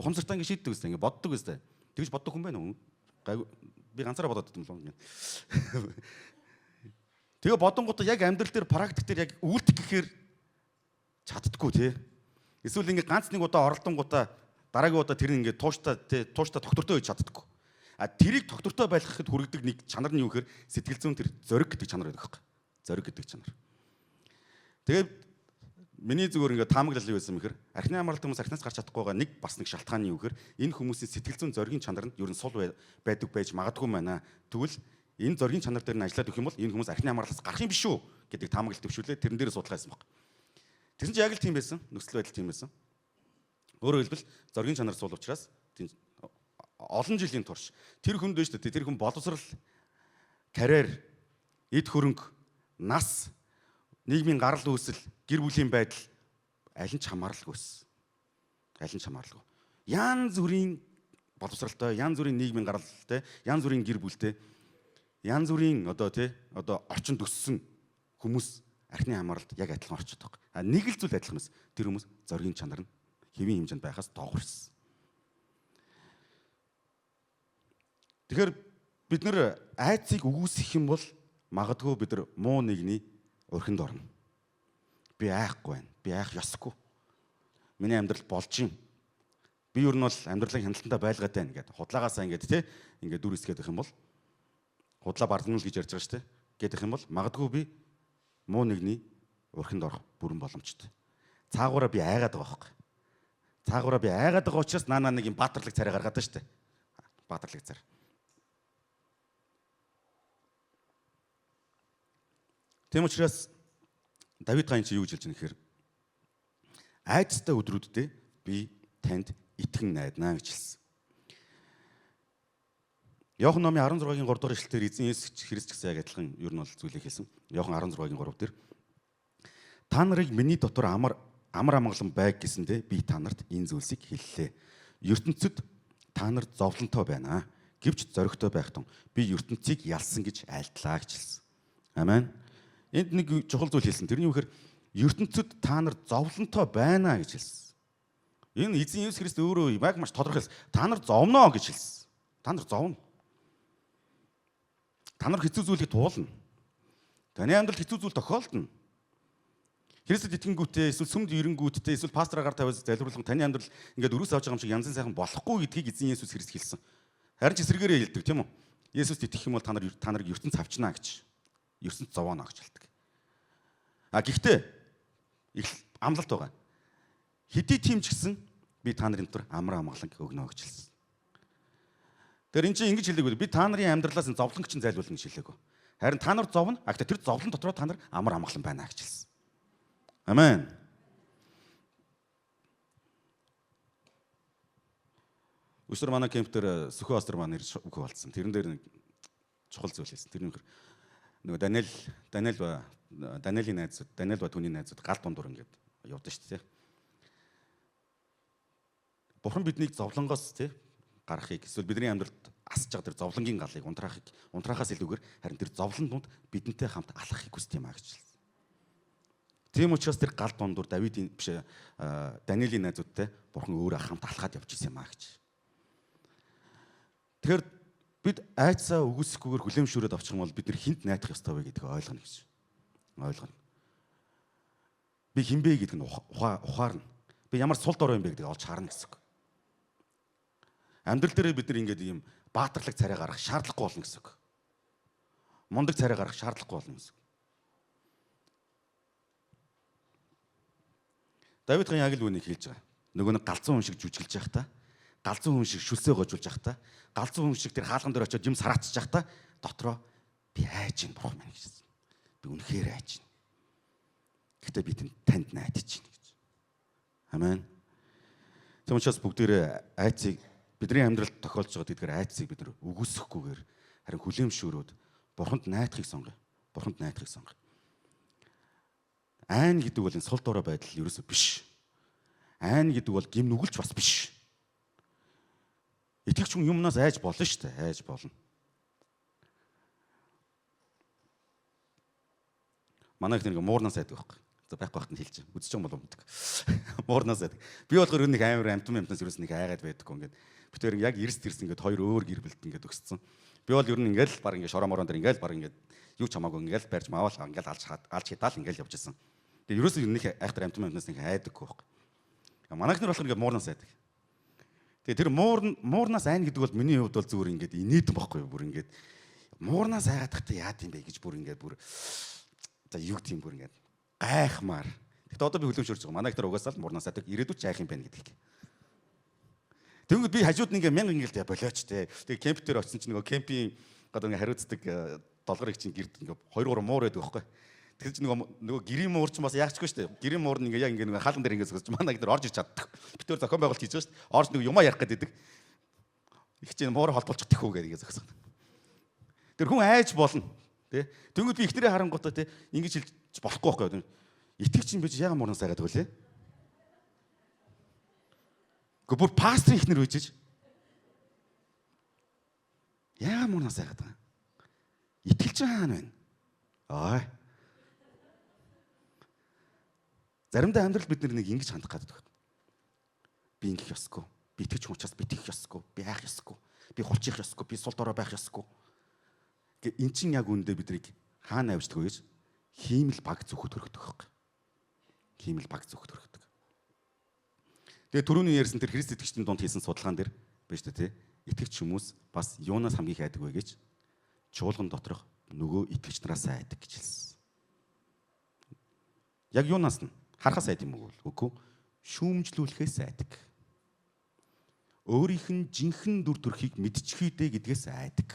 ухамсартаа ингээ шийддэг үстэй ингээ боддог үстэй тэгж боддог хүн байна уу би ганцаараа бодоод байсан юм л тэгээ бодонгуудаа яг амьдрал дээр практик дээр яг үйлдэх гэхээр чаддаггүй те эсвэл ингээ ганц нэг удаа оролдонгуудаа дараагийн удаа тэр ингээ тууштай доктортой байж чаддаггүй. А тэрийг доктортой байлгахад хүргэдэг нэг чанар нь юу гэхээр сэтгэл зүйн тэр зориг гэдэг чанар байдаг байхгүй. Зориг гэдэг чанар. Тэгээд миний зүгээр ингээд таамаглал юу байсан бэхээр архины хамааралтай хүмүүс архинаас гарч чадахгүй байгаа нэг бас нэг шалтгаан нь юу гэхээр энэ хүмүүсийн сэтгэл зүйн зоригийн чанар нь ер нь сул байдаг байж магадгүй байна. Тэгвэл энэ зоригийн чанар дээр нь ажиллаад өгөх юм бол энэ хүмүүс архины хамааралаас гарах юм биш үү гэдэг таамаглал төвшүүлээ тэрэн дээр судалгаа хийсэн баг. Тэгсэн чинь яг л тийм байсан. Нөхцөл байдал тийм байсан. Өөрөөр хэлбэл зоригийн чанар сул учраас олон жилийн турш тэр хүнд байж тэр хүн боловсрал, карьер, эд хөрөнгө, нас, нийгмийн гарал үүсэл, гэр бүлийн байдал аль нь ч хамааралгүй байсан. Аль нь ч хамааралгүй. Янз бүрийн боловсралтай, янз бүрийн нийгмийн гаралтай, янз бүрийн гэр бүлтэй, янз бүрийн одоо орчинд өссөн хүмүүс архины хамааралд яг адилхан орчод байгаа. А нэг л зүйл адилхан юмс тэр хүмүүс зоригийн чанар нь хэвийн хэмжээнд байхаас доогуур ирсэн. Тэгэхээр бид нар айцыг үгүйсэх юм бол магадгүй бид нар муу нэгний өрхөнд орно. Би айхгүй байна. Би айх ёсгүй. Миний амьдрал болж юм. Би ер нь бол амьдралын хяналтандаа байлгаад байна гэдэг. Худлаагаасаа ингээд дүр эсгээд байх юм бол Худлаа бардамнал гэж ярьж байгаа шүү дээ. Гэдэг юм бол магадгүй би муу нэгний урхинд орох бүрэн боломжтой. Цаагаараа би айгаад байгаа байхгүй. Цаагаараа би айгаад байгаа учраас наана нэг юм баатарлаг царай гаргаад байна шүү дээ. Баатарлаг царай. Тийм учраас Давид хаан чи юу гэж хэлж байгаа нэхэр айцтай өдрүүддээ би танд итгэн найднаа гэж хэлсэн. Иохан номын 16-гийн 3 дугаар эшлэлээр эзэн Есүс Христ гэсэн яг адилхан ер нь бол зүйлийг хэлсэн. Иохан 16-гийн 3 дээр та нарыг миний дотор амар амгалан байг гэсэндээ би та нарт энэ зүйлсийг хэллээ. ертөнцид та нар зовлонтой байна. Гэвч зоригтой байх тун би ертөнцийг ялсан гэж айлтлаа гэж хэлсэн. Амен. Энд нэг чухал зүйл хэлсэн. Тэрний үгээр ертөнцид та нар зовлонтой байна гэж хэлсэн. Энэ эзэн Есүс Христ өөрөө яг маш тодорхойлсон. Та нар зовно гэж хэлсэн. Та нар зовно. Та нар хэцүү зүйлийг туулна. Таны амьдралд хэцүү зүйл тохиолдно. Христэд итгэнгүүтээ эсвэл сүмд ирэнгүүтээ эсвэл пастораар тавиад залбирлан таны амьдрал ингээд өрөөс авч байгаа юм шиг янзын сайхан болохгүй гэдгийг эзэн Есүс Христ хэлсэн. Харин ч эсрэгээрээ хэлдэг тийм үү? Есүст итгэх юм бол та нарыг ертөнц авчнаа гэж. Ертөнц зовоно гэж хэлдэг. А гэхдээ их амлалт байгаа. Хэдий тийм ч гэсэн би та нарын дотор амар амгалан өгнө гэж хэлсэн. Тэр энэ чинь ингэж хэлдэг үү? Би та нарын амьдралаас зовлонг чинь зайлуулна гэж хэлээгөө. Харин та нар зовно. А гэхдээ тэр зовлон дотроо та нар амар амгалан байна гэж хэлсэн. Амен. Өсөр манай кемп дээр Сүхбаатар пастор маань ирж үгүй болцсон. Тэрэн дээр нэг чухал зүйл хэлсэн. Тэр нөгөө Даниэлийн найзууд, Даниэл ба түүний найзууд гал дундуур ингээд явдсан шүү дээ. Бурхан биднийг зовлонгоос гаргахыг эсвэл бидний амьдралд асж байгаа тэр зовлонгийн галыг унтраахаас илүүгээр харин тэр зовлон дунд бидэнтэй хамт алхахыг хүсдэг юм а гэж хэлсэн. Тийм учраас тэр гал дундуур Давидын биш Даниэлийн найзуудтай Бурхан өөрөө хамт алхаад явж ирсэн юм а гэж. Тэгэхээр бид айцаа үгүйсэхгүйгээр хүлэмжшүүрээд авчих юм бол бид нар хинт найдах ёстой вэ гэдгийг ойлгоно гэж. Ойлгоно. Би хинбэ гэдэг нь ухаарна. Би ямар сул дорой юм бэ гэдгийг олж харна гэсэн үг. Амьдрал дээр бид нар ингээд ийм баатарлаг царай гаргах шаардлагагүй болно гэсэн үг. Мундаг царай гаргах шаардлагагүй болно гэсэн үг. Давид хаан яг л үнийг хэлж байгаа. Нөгөө нэг галзуу хүн шиг жүжиглж явах та, галзуу хүн шиг шүлсээ гожуулж явах та, галзуу хүн шиг тэр хаалган дээр очиод юм сараачж явах та дотроо би айж ин бурхан минь гэсэн. Би үнэхээр айж ин. Гэхдээ би танд найдаж байна гэж. Амен. Тэгм учраас бүгдээрээ айцыг бидний амьдралд тохиолж байгаа тэдгээр айцыг бид нар үгүйсэхгүйгээр харин хүлээмжшүүрөөд бурханд найдахыг сонгоё. Бурханд найдахыг сонгоё. Айн гэдэг бол энэ сул дорой байдал ерөөсөө биш. Айн гэдэг бол гим нүгэлч бас биш. Итгэгч хүн юмнаас айж болно шүү дээ. Айж болно. Манай их нэг муурнаас айдаг байхгүй. За байхгүй байхад нь хэлж байгаа. Үзэж байгаа болов мэддэг. Муурнаас айдаг. Би болохоор нэг амар амтмаас ерөөс нэг айгаад байдаггүй ингээд. Битээр яг эрс тэрс ингээд хоёр өөр гэр бүлд ингээд өгсцэн. Би бол ер нь ингээд баг ингээд шорооморон дээр ингээд баг ингээд юу ч хамаагүй ингээд барьж маавал ингээд алж хитаал ингээд явж исэн. Тэгээ ерөөсөө нэг айхтар амтмаас нэг айдаггүй байхгүй. Манайх нар болохоор ингээд муурнаас айдаг. Тэгээ тэр муурнаас айна гэдэг бол миний хувьд бол зүгээр ингээд инээдэн байхгүй юу бүр ингээд муурнаас айгаад тахта яад юм бэ гэж бүр ингээд бүр за юу гэдэг юм бүр ингээд гайхмаар. Тэгэхдээ одоо би хүлэмжшөрж байгаа. Манай ихтер угаасаа л муурнаас айдаг ирээдүйд ч айх юм байна гэдгийг. Тэнгүүд би хажууд нь ингээд мянга ингээд болооч те. Тэгээ кемп дээр очсон чинь нөгөө кемпийн гадаа ингээд хариуцдаг долгор их чинь гэрд ингээд 2-3 муур байдаг байхгүй. Тэгэхээр чи нөгөө гэрийн муур ч бас яачгүй шүү дээ. Гэрийн муур нь ингээ яг ингээ хаалган дээр ингээ сөхөж манай дээр орж ирч чаддаг. Битээр зохион байгуулалт хийж байгаа шүү дээ. Орж нэг юмаа ярих гэдэг. Их чинь муур холболчих тэхүү гэдэг ингээ зохисгоо. Тэр хүн айж болно. Тэ. Тэнгүүд би ихнэрээ харангуйтай тэ ингэж хэлж болохгүй байхгүй. Итгэгч юм биш яга муурнаас айгаад өгөлээ. Гэхдээ бүр пастор ихнэр үжиж. Яга муурнаас айгаад байгаа. Итгэлж хаана байна? Аа. Заримдаа амьдрал бид нэг ингэж хандах гэдэг. Би ингэх ёсгүй. Би итгэж хүн учраас би итгэх ёсгүй. Би хайх ёсгүй. Би хулчих ёсгүй. Би сул дорой байх ёсгүй. Эн чинь яг үүндээ бидрийг хаана авчдаг вэ гэж хиймэл баг зөвхөт хөргөдөг байхгүй. Хиймэл баг зөвхөт хөргөдөг. Тэгээ түрүүний ярьсан тэр Христ итгэгчдийн дунд хийсэн судалгаан дээр биш үү те? Итгэгч хүмүүс бас юунаас хамгийн их айдаг вэ гэж чуулган доторх нөгөө итгэгч нараас айдаг гэж хэлсэн. Яг юунаас нь харахаас айд юм уу? Үгүй. Шүүмжлүүлэхээс айдаг. Өөрийнх нь жинхэнэ дүр төрхийг мэдчихвээ гэдгээс айдаг.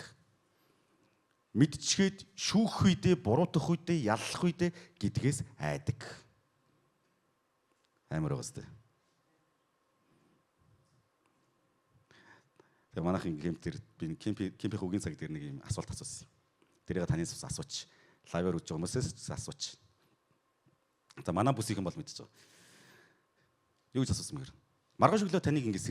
Мэдчихээд шүүх үедээ, буруутгах үедээ, яллах үедээ гэдгээс айдаг. Амар байгаас тээ. Тэгээ манайхын кемпээр би кемпийн үгийн цаг дээр нэг юм асуулт асуусан. Тэрийг танаас асууч. Лайваар үзэж байгаа хүмүүсээс асууч. За манай бүсийнхэн бол мэдчихэж байгаа. Юу гэж асуусан мэгэр? Маргааш өглөө таныг ингэж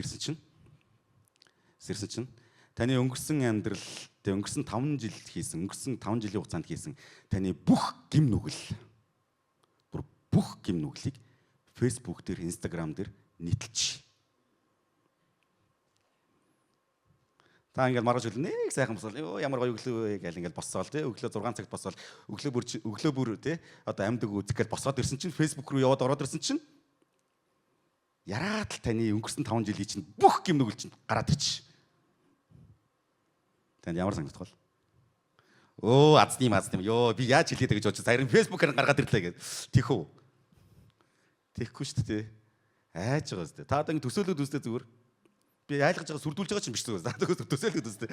сэрсэн чинь таны өнгөрсөн амьдрал, тэг өнгөрсөн 5 жил хийсэн, өнгөрсөн 5 жилийн хугацаанд хийсэн таны бүх гим нүгэл бүх гим нүглийг Facebook дээр, Instagram дээр нийтэлж. Та ингээд маргааш өглөө нэг сайхан босвол ямар гоё өглөө вэ гэл ингээд боссоол тий өглөө 6 цагт босвол өглөө бүр тий одоо амьдаг үзэх гэж босоод ирсэн чинь Facebook руу яваад ороод ирсэн чинь яраад л таны өнгөрсөн 5 жилийн чинь бүх гим нүгэл чинь гараад ирчих. Танд ямар санагдах вэ? Азны ёо би яаж хэлээд гэж бодож саяхан Facebook-аар гаргаад ирлээ гэдэг. Тих үү? Тихгүй шүү дээ. Айж байгаа зү. Та одоо ингэ төсөөлөд үзтээ зүгээр. Би айлгаж байгаа сүрдүүлж байгаа ч юм биш зү. Та төсөөлөд үзтээ.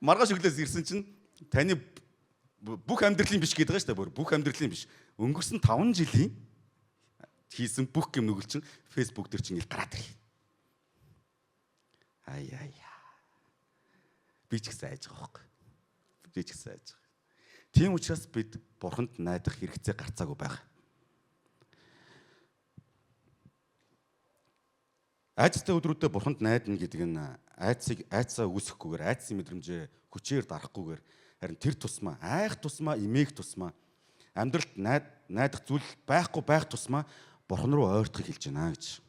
Маргааш өглөөс ирсэн чинь таны бүх амьдралын биш гэдэг байгаа шүү дээ. Бүх амьдралын биш. Өнгөрсөн 5 жилийн хийсэн бүх юм нүгэл чинь Facebook дээр чинь гараад ирэх. Ай. Би ч гэсэн айж байгаа байхгүй. Би ч гэсэн айж байгаа. Тийм учраас бид Бурханд найдах хэрэгцээ гарцаагүй байгаа. Айцтай өдрүүдэд Бурханд найдана гэдэг нь айцаа үүсэхгүйгээр, айцын мэдрэмжээ хүчээр дарахгүйгээр харин тэр тусмаа, айх тусмаа, имээх тусмаа амьдралд найдах зүйл байхгүй байх тусмаа Бурхан руу ойртохыг хэлж байна гэж.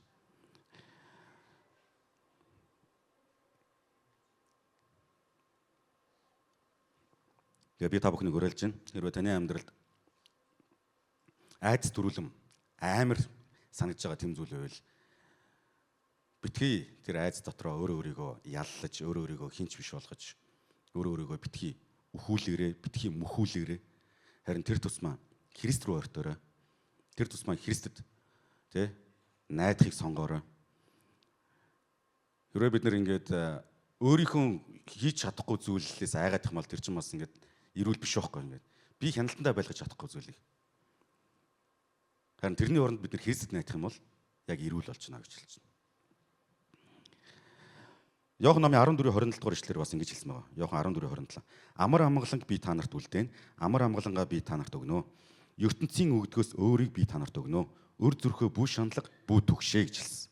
Би та бүхнийг уриалж байна. Хэрвээ таны амьдралд айц төрүүлэм амар санагдж байгаа тэм зүйл байвал битгий тэр айц дотроо өөрийгөө яллаж, өөрийгөө хинч биш болгож, өөрийгөө битгий өхүүлээрээ, битгий мөхүүлээрээ харин тэр тусмаа Христ рүү ойртоорой. Тэр тусмаа Христэд тэ найдахыг сонгоорой. Хэрвээ бид нэр ингээд өөрийнхөө хийж чадахгүй зүйлээс айгаад их мал тэр чинь бас ингээд ирүүл биш байхгүй ингээд. Би хяналтандаа байлгаж чадахгүй зүйлийг. Харин тэрний оронд бид нэр Христэд найдах юм бол яг ирүүл болж байна гэж хэлж байна. Иохан номын 14:27 дугаар ишлэлээр бас ингэж хэлсэн байгаа. Иохан 14:27. Амар амгаланг би та нарт үлдээн, амар амгалангаа би та нарт өгнө. ертөнцийн өгдгөөс өөрийг би та нарт өгнө. Өр зүрхөө бүү шаналга, бүү түгшээ гэж хэлсэн.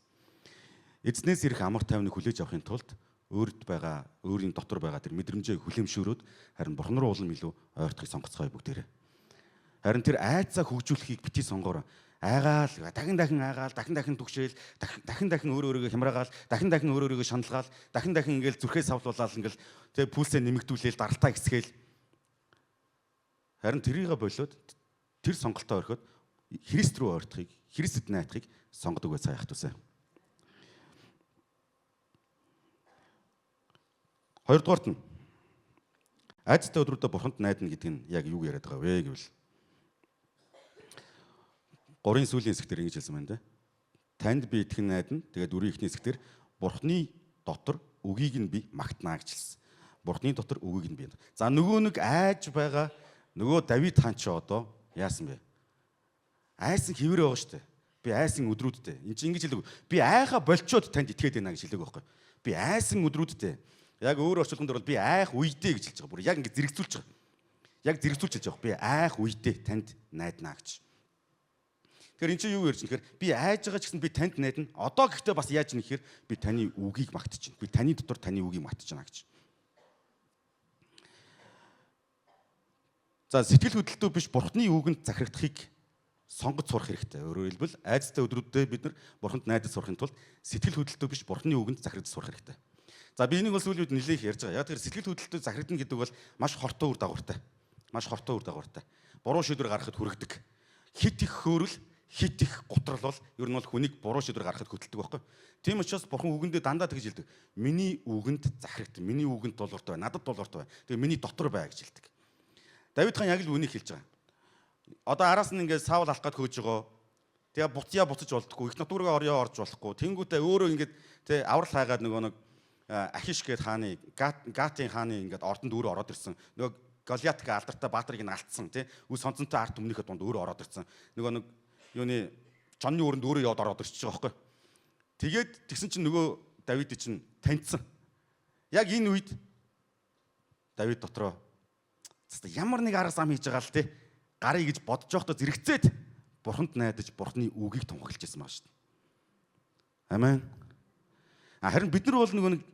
Эзнээс ирэх амар тайвныг хүлээж авахын тулд өөрт байгаа, өөрийн дотор байгаа тэр мэдрэмжээ хүлэмшөөрөөд харин Бурхан руу улам илүү ойртохыг сонгоцгоё бүгдээрээ. Харин тэр айцаа хөгжүүлэхийг бити сонгоорой. Айгаал, дахин дахин түгшээл, дахин өөрийгөө хямраагаал, дахин өөрийгөө шаналгаал, дахин ингээл зүрхээ савлуулаад ингээл тэг пульсээ нэмэгдүүлээл, даралтаа ихсгээл. Харин тэрийгэ болоод тэр сонголтоо орхиод Христ рүү ойртохыг, Христэд найдахыг сонгодог бай цаах тусаа. Хоёрдугаарт нь айцтай өдрүүдэд Бурханд найдана гэдэг нь яг юу яриад байгаа вэ гэвэл 3-ын сүүлийн хэсгээр ингэж хэлсэн байна. Танд би итгэн найдана. Тэгээд 4-ийн эхний хэсгээр Бурханы дотор үгийг нь би магтнаа гэж хэлсэн. Бурханы дотор үгийг нь би. За нөгөө нэг айж байгаа нөгөө Давид хаан ч одоо яасан бэ? Айсан хэвээр байгаа шүү дээ. Би айсан өдрүүдтэй. Энд чинь ингэж хэлдэг. Би айха болчоод танд итгээд байна гэж хэлдэг байхгүй. Би айсан өдрүүдтэй. Яг өөр орчуулганд бол би айх үедээ гэж хэлж байгаа. Бүр яг ингэ зэрэгцүүлж байгаа. Яг зэрэгцүүлж хэлж байгаа. Би айх үедээ танд найднаа гэж. Тэгэхээр эн чинь юу ярьж нэхэр би айж байгаа ч гэсэн би танд найдана. Одоо гэхдээ бас яаж нэхэр би таны үгийг магтаж байна. Би таны дотор таны үгийг магтаж байна гэж. За сэтгэл хөдлөлтөө биш Бурханы үгэнд захирагдахыг сонгож сурах хэрэгтэй. Өөрөөр хэлбэл айцтай өдрүүдэд бид нар Бурханд найдаж сурахын тулд сэтгэл хөдлөлтөө биш Бурханы үгэнд захирагдаж сурах хэрэгтэй. За би энийг бол сүүлийн үед нэлээх ярьж байгаа. Яг тэр сэтгэл хөдлөлтөө захирагдана гэдэг бол маш хортой үр дагавартай. Маш хортой үр дагавартай. Буруу шийдвэр гаргахад хүргэдэг. Хит их хөөрөл хит их готрол бол ер нь бол хүнийг буруу шийдвэр гаргахад хөдөлдөг байхгүй. Тийм учраас бурхан үгэндээ дандаа тэгж хэлдэг. Миний үгэнд захирагт, миний үгэнд дуулууртай бай, надад дуулууртай бай. Тэгээ миний дотор бай гэж хэлдэг. Давид хаан яг л үнийг хэлж байгаа. Одоо араас нь ингээд Саул алах гээд хөөж байгаа. Тэгээ буцъя буцаж болдохгүй, их натургаа орё орж болохгүй. Тэнгүүтээ өөрөө ингээд тэ аврал хайгаад нэг Ахиш гээд хааны Гатын хааны ингээд ордонд өөрөө ороод ирсэн. Нөгөө Голиат гэ алдартай баатрыг нь алдсан тий. Үс сонцонтой арт өмнөхөд дунд өөрөө ороод ирсэн. Нэг юуны чонны өрөнд өөрөө яваад ороод ирчихэж байгаа байхгүй. Тэгээд тэгсэн чинь нөгөө Давид чинь таньцсан. Яг энэ үед Давид дотроо ямар нэг арга зам хийж байгаа л тий. Гарыг гэж бодож байхдаа зэрэгцээд бурханд найдаж бурхны үгийг тунхаглаж ирсэн байна шүү дээ. Амен. Харин бид нар бол нэг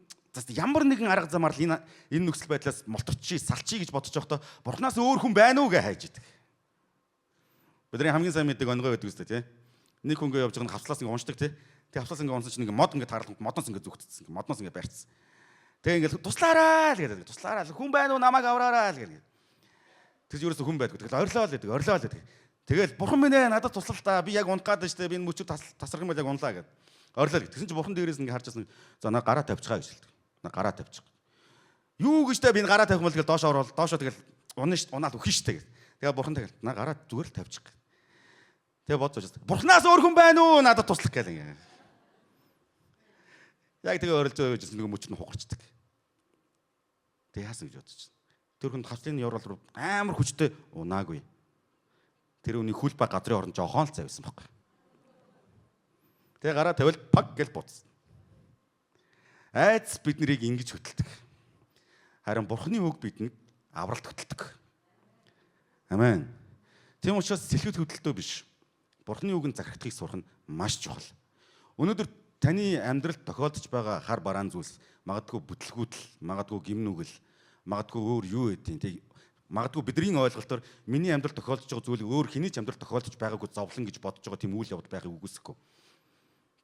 ямар нэгэн арга замаар л энэ нөхцөл байдлаас молторчий, салчий гэж бодож байхдаа бурхнаас өөр хүн байна уу гэж хайж идэг. Бидний хамгийн сайн мэддэг онгой байдаг үстэй тий. Нэг хүн ингээд явж байгаа нь хавцлаас ингээд уншдаг тий. Тэгээ хавцлаас ингээд унсан чинь ингээд мод ингээд тааралт модноос ингээд зүгтцсэн. Модноос ингээд барьцсан. Тэгээ ингээд туслаараа л гэдэг. Туслаараа л хүн байна уу намайг авраараа л гэдэг. Тэгж ерөөсө хүн байдгүй. Тэгэл орилоо л гэдэг. Орилоо л гэдэг. Тэгэл бурхан минь ээ надад туслал та. Би яг унах гээд байна штэ. Би энэ мөчөд тасрах юм байл яг унлаа гэдэг. Орилоо л. Тэгсэн чинь бурхан дээрээс ингээд харж байсан. За на гараа тавьчихаа гэж хэлдэг. На гараа тавьчих. Юу гэж та би энэ гараа тавих юм бол тэгэл доошоо орвол доошоо тэгэл унаа штэ. Унаал өхөн штэ гэдэг. Тэгээ бурхан тэгэл на гараа зүгээр л тавьчих. Тэгээ бодож байна. Бурханаас өөр хүн байна уу надад туслах гэл ингээд. Яг тэгээ орилзоо гэж нэг мөчөд нь хугарчдаг. Тэгээ яасан гэж бодож байна. Тэр хүнд хавцлын яврал руу амар хүчтэй унаагүй. Тэр үний хүл ба газрын орон жоохон л завьсан байхгүй. Тэгээ гараа тавил паг гэл буцсан. Айц бид нарыг ингэж хөтэлдэг. Харин бурхны үг бидэнд авралт хөтэлдэг. Амен. Тийм учраас сэлгэд хөдөлтөө биш. Бурхны үгэнд захирагдахыг сурах нь маш чухал. Өнөөдөр таны амьдралд тохиолдож байгаа хар бараан зүйлс магадгүй бүтлгүүдл, магадгүй гимнүгэл, магадгүй өөр юу гэдэг. Магадгүй бидний ойлголтоор миний амьдралд тохиолдож байгаа зүйлийг өөр хэний ч амьдралд тохиолдож байгаагүй зовлон гэж бодож байгаа тийм үйл явдал байгааг үгүйсэхгүй.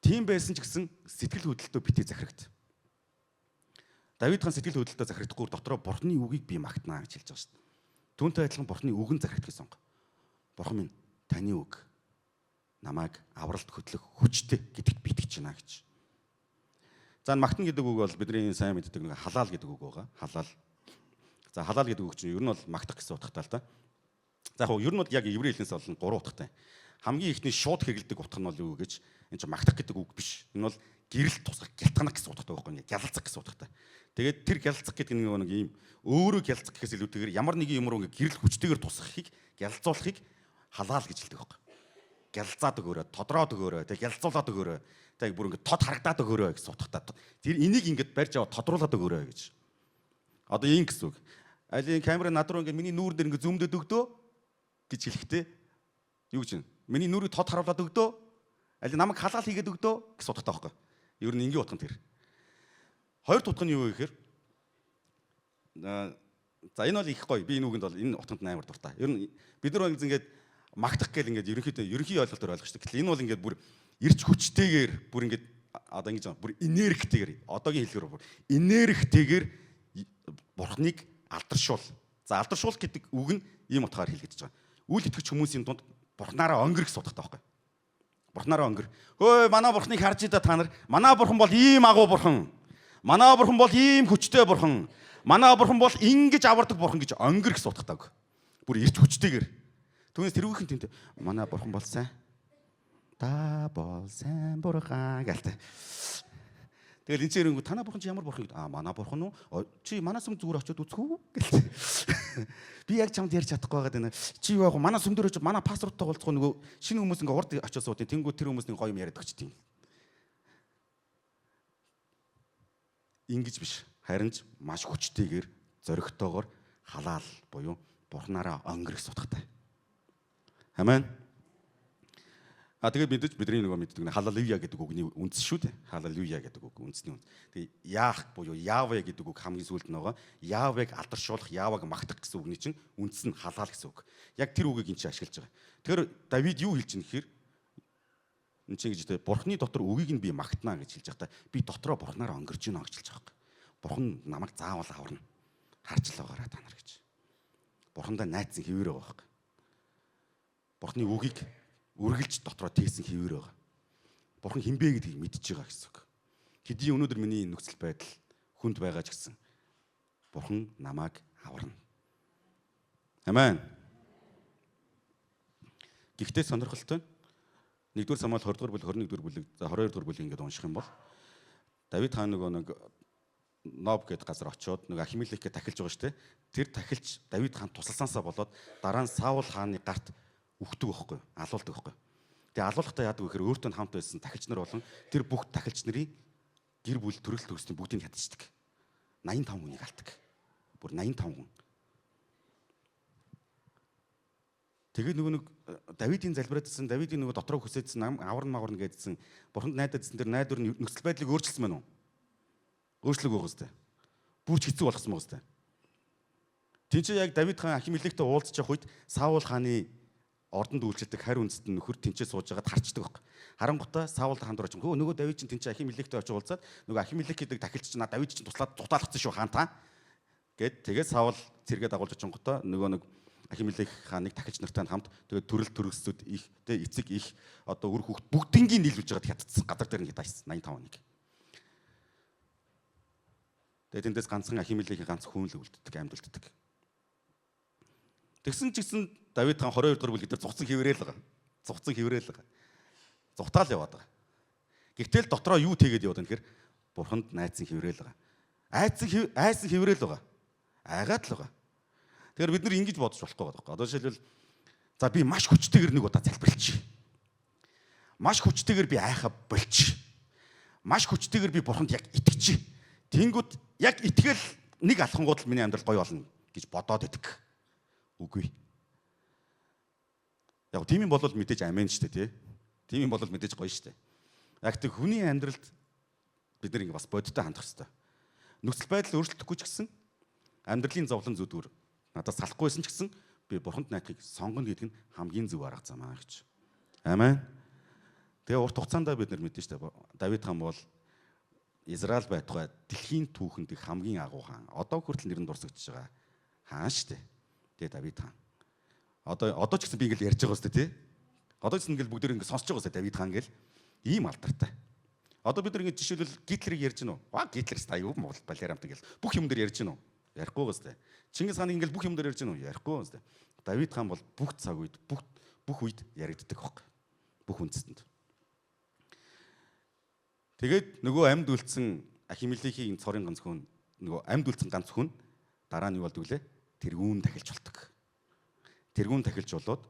Тийм байсан ч гэсэн сэтгэл хөдлөлтөө битгий захирагт. Давид хаан сэтгэл хөдлөлтөө захирагдахгүй дотроо бурхны үгийг би магтнаа гэж хэлж байгаа шүү дээ. Түүнтэй адилхан бурхны үгэн захирагдахыг сонго. Бурхан минь таны үг намайг авралт хөдлөх хүчтэй гэдэгт би итгэж байна гэж. За магтна гэдэг үг бол бидний сайн мэддэг нэг халаал гэдэг үг байгаа. Халаал. За халаал гэдэг үг чинь ер нь бол магтах гэсэн утгатай л да. За яг ер нь бол яг еврей хэлнээс бол 3 утгатай. Хамгийн ихний шууд хэрэгэлдэг утга нь бол юу гэж энэ чинь магтах гэдэг үг биш. Энэ бол гэрэл тусах, гялтганах гэсэн утгатай байхгүй ингээ гялалцах гэсэн утгатай. Тэгээд тэр гялалцах гэдэг нэг ийм өөрөө гялалцах гэхээс илүүтэйгээр ямар нэгэн юм руу ингээ гэрэл хүчтэйгээр тусахыг гялалцуулахыг халаал гэж хэлдэг байхгүй. Гялцаад өгөөрэй, тодроод өгөөрэй, тэг гялцуулаад өгөөрэй. Тэг бүр ингээд тод харагдаад өгөөрэй гэсэн утгатай. Тэр энийг ингээд барьж аваад тодруулаад өгөөрэй гэж. Одоо ийм гэсэн үг. Айлын камера над руу ингээд миний нүүр дээр ингээд зүүмдөд өгдөө гэж хэлэхдээ юу гэж вэ? Миний нүрийг тод харуулад өгдөө. Айлын намайг халаал хийгээд өгдөө гэсэн утгатай байхгүй. Ер нь энгийн утга нь тэр. Хоёр дахь утга нь юу вэ гэхээр за энэ бол их гоё. Би энэ үгэнд бол энэ утганд амар дуртай. Ер нь бид нар ингээд магтах гэл ингээд ерөнхий ойлголтоор ойлгож байгаа. Энэ бол ингээд бүр ирч хүчтэйгээр бүр ингээд одоо ингэж байгаа. Бүр энергитэйгээр одоогийн хэлээр бүр энергитэйгээр бурхныг алдаршуул. За алдаршуул гэдэг үг нь ийм утгаар хэлэгдэж байгаа. Үйл итгэж хүмүүсийн дунд бурхнаараа өнгөр гэсэн утгатай байхгүй. Бурхнаараа өнгөр. Хөөе манай бурхныг харж идэ та нар. Манай бурхан бол ийм агуу бурхан. Манай бурхан бол ийм хүчтэй бурхан. Манай бурхан бол ингэж авардаг бурхан гэж өнгөр гэсэн утгатай. Бүр ирч хүчтэйгээр. Түүнээс тэр үгийнх нь тэнтэй. Манай бурхан бол сайн. Та бол сайн бурхан гэлтэй. Тэгэл энэ чирэнгүү танаа бурхан чи ямар бурхан гэдэг. Манай бурхан уу? Чи манаас юм зүгээр очиод үзэх үү гэлтэй. Би яг чамд ярьж чадахгүй байгаа даа. Чи юу яг манай сүм дээр очиж манай пассворттой болцох нөгөө шинэ хүмүүс ингээ урд очиж суудیں۔ Тэнгүү тэр хүмүүс нэг гоё юм яриад өгч тийм. Ингиж биш. Харин ч маш хүчтэйгээр зоригтойгоор халаал буюу бурхнаараа өнгөр гэсэн утгатай. Амен. Тэгээд мэдээж бидний нөгөө мэддэг халалуя гэдэг үгний үндэс шүү дээ. Халалуя гэдэг үг үндэсний үндэс. Тэгээд яах буюу Явэ гэдэг үг хамгийн сүүлд нь байгаа. Явэг алдаршуулах, Яваг магтах гэсэн үгний чинь үндэс нь халаал гэсэн үг. Яг тэр үгийг энэ чинь ашиглаж байгаа. Тэгэхээр Давид юу хэлж байгаа гэхээр энэ чинь гэж дээ бурхны дотор үгийг нь би магтнаа гэж хэлж байхдаа би дотроо бурхнаараа өнгөрч гинэ гэж хэлж байгаа юм. Бурхан намайг заавал аварна. Харж л байгаарай та нар гэж. Бурхандаа найцсан хэвээр байгаа байхгүй. Бурхны үгийг үргэлж дотроо тээсэн хэвээр байгаа. Бурхан хинбэ гэдгийг мэдчихэж байгаа гэсэн үг. Хэдий өнөөдөр миний нөхцөл байдал хүнд байгаа ч гэсэн Бурхан намайг аварна. Амен. Гэхдээ сонирхолтой нь 1-р Самуэль 20-р бүлэг 21-р бүлэг 22-р бүлэг ингээд унших юм бол Давид хаан нэг Ноб гэдэг газар очиод нэг Ахимелекээ тахилж байгаа шүү дээ. Тэр тахилж Давид хаан тусалсаансаа болоод дараа нь Саул хааны гарт үхдэг байхгүй, алуулдаг байхгүй. Тэгээ алуулахдаа яадаг вэ гэхээр өөртөө хамт байсан тахилч нар болон тэр бүх тахилч нарын гэр бүл төрөл төрөсний бүгдийг ядчихдаг. 85 хүнийг алдаг. Бүр 85 хүн. Тэгээ нэг Давидын залбираадсэн, Давидын дотроо хүсэжсэн аварна гэдсэн Бурханд найдаадсэн тэр найдвар нь нөхцөл байдлыг өөрчилсөн байна уу? Өөрчлөг байгаа зү. Бүрч хэцүү болгосон байгаа зү. Тинчээ яг Давид хаан Ахимелектэй уулзчих үед Саул хааны ордонд үйлчлдэг харь үндэст нөхөр тинчээ сууж байгаад харчдаг байхгүй. Харангуйтаа Саул хаан дөрөж нөгөө Давид чинь тинчээ Ахимелектэй очиж уулзаад нөгөө Ахимелек гэдэг тахилч чинь Давид чинь туслаад дутаалгацсан шүү хаан та гэд тэгээд Саул цэргээ дагуулж очингуудаа нөгөө нэг Ахимелек хааныг тахилч нартай хамт тэгээд төрөл төрөсүүд их тэ эцэг их одоо үр хүүхд бүгднийг нийлүүлж байгаад хятадсан гадар дээр ингэ дайсан 85-ыг. Тэгээд тэндээс ганцхан Ахимелекийн ганц хүн л үлддэг, амьдулддаг. Тэгсэн ч гэсэн Давид хаан 22 дугаар бүлэг дээр зугцсан хэврээл байгаа. Зугцсан хэврээл байгаа. Зугтаал яваад байгаа. Гэвтэл дотроо юу тэгээд яваад байна гэхээр Бурханд найдсан хэврээл байгаа. Айсан хэврээл байгаа. Айгаад л байгаа. Тэгэхээр бид нар ингэж бодож болохгүй байгаа. Одоо жишээлбэл за би маш хүчтэйгээр нэг удаа залбирлчих. Маш хүчтэйгээр би айхаа болчих. Маш хүчтэйгээр би Бурханд яг итгэж. Тэнгүүд яг итгэл нэг алхангууд л миний амьдрал гоё болно гэж бодоод идэг. Үгүй. Яг тийм юм бол мэдээж амен шүү дээ тий. Тийм юм бол мэдээж гоё шүү дээ. Яг тэг хүний амьдралд бид нар ингэ бас бодиттой хандах хэрэгтэй. Нөхцөл байдал өөрчлөгдөхгүй ч гэсэн амьдралын зовлон зүдгүр надаас салахгүйсэн ч гэсэн би Бурханд найдахыг сонгоно гэдэг нь хамгийн зөв арга зам аа гэж. Амен. Тэгээ урт хугацаанд бид нар мэдэн шүү дээ. Давид хаан бол Израиль байтугай дэлхийн түүхэнд хамгийн агуу хаан. Одоо хүртэл нэр нь дурсагдж байгаа хаан шүү дээ. Тэгээ Давид хаан. Одоо ч гэсэн би ингээл ярьж байгаа шүү дээ тий. Одоо ч гэсэн ингээл бүгд ингээд сонсож байгаа шүү дээ Давид хаан гэл ийм алдартай. Одоо бид нар ингээд жишээлбэл Гитлерийг ярьж гинөө. Гитлерс та юу Монгол балерамт ингээл бүх юм дээр ярьж гинөө. Ярихгүй байгаа шүү дээ. Чингис хаан ингээл бүх юм дээр ярьж гинөө. Ярихгүй байгаа шүү дээ. Давид хаан бол бүх цаг үед бүх үед яригддаг байхгүй. Бүх үндэстэнд. Тэгээд нөгөө амьд үлдсэн Ахимелекийн цорын ганц хүн нөгөө амьд үлдсэн ганц хүн дараа нь юу болдог лээ? Тэргүүн тахилж болдог. Тэргүүн тахилж болоод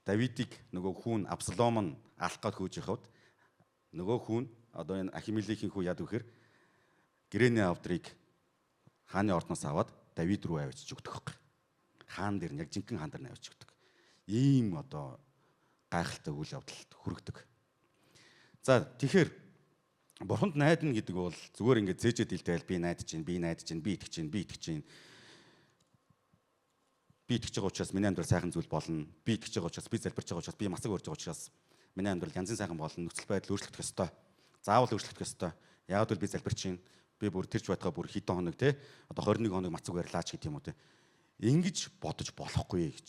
Давидыг нөгөө хүн Абсалом нь алах гээд хөөж явахад нөгөө хүн одоо энэ Ахимелекийн хүү яд вэхэр гэрээний авдрыг хааны ордноос аваад Давид руу авчиж өгдөг хөөх. Хаан дээр нь яг жинхэнэ хаан дээр нь авчиж өгдөг. Ийм одоо гайхалтай үйл явдалд хүргэдэг. За тэгэхээр Бурханд найдана гэдэг бол зүгээр ингээд зээжэд илтэйл би найдаж чинь, би найдаж чинь, би итгэж чинь, би итгэж чинь. Би итгэж байгаа учраас миний амьдрал сайхан зүйл болно. Би итгэж байгаа учраас би залбирч байгаа учраас би масаг өрж байгаа учраас миний амьдрал янзын сайхан болно. Нөхцөл байдал өөрчлөгдөх ёстой. Заавал өөрчлөгдөх ёстой. Яг л би залбирч чинь, би бүр тэрч байтгаа бүр хэдэн хоног те одоо 21 хоног мацаг барьлаач гэдэг юм уу те. Ингэж бодож болохгүй гэж.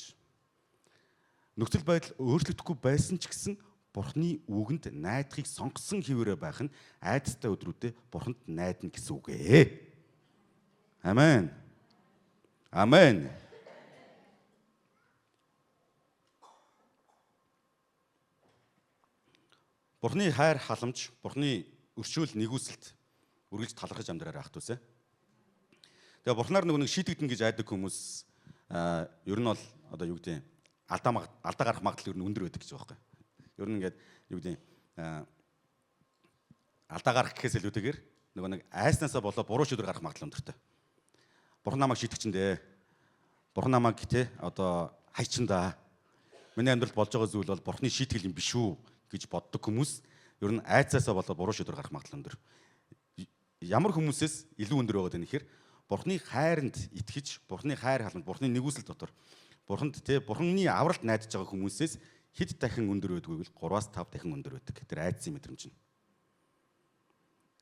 Нөхцөл байдал өөрчлөгдөхгүй байсан ч гэсэн Бурхны үгэнд найдахыг сонгосон хэвээрээ байх нь айдастай өдрүүдэд Бурханд найдана гэсэн үг ээ. Амен. Амен. Бурхны хайр халамж, Бурхны өршөөл нэгүсэлт үргэлж талархаж амьдраарай ах дүүсээ. Тэгээ Бурхнаар нэг шийдэгдэн гэж айдаг хүмүүс ер нь бол одоо юу гэдэг алдаа гарах магадлал ер нь өндөр байдаг гэж байгаа байхгүй. Ер нь ингээд юу гэдэг алдаа гарах гэхээс илүүтэйгээр нөгөө нэг айснаасаа болоо буруу шийдвэр гарах магадлал өндөртэй. Бурхан намайг шийдэгчэндээ. Бурхан намайг те одоо хайчиндаа. Миний амьдралд болж байгаа зүйл бол Бурханы шийтгэл юм биш үү гэж боддог хүмүүс ер нь айцаасаа болоо буруу шийдвэр гарах магадлал өндөр. Ямар хүмүүсээс илүү өндөр байгаад байна гэхээр Бурханы хайранд итгэж, Бурханы хайр халамж, Бурханы нэгүсэл дотор Бурханд те Бурханы авралт найдаж байгаа хүмүүсээс хэд дахин өндөр байдгүй бол 3-5 дахин өндөр байдаг. Тэр айдсын мэдрэмж нь.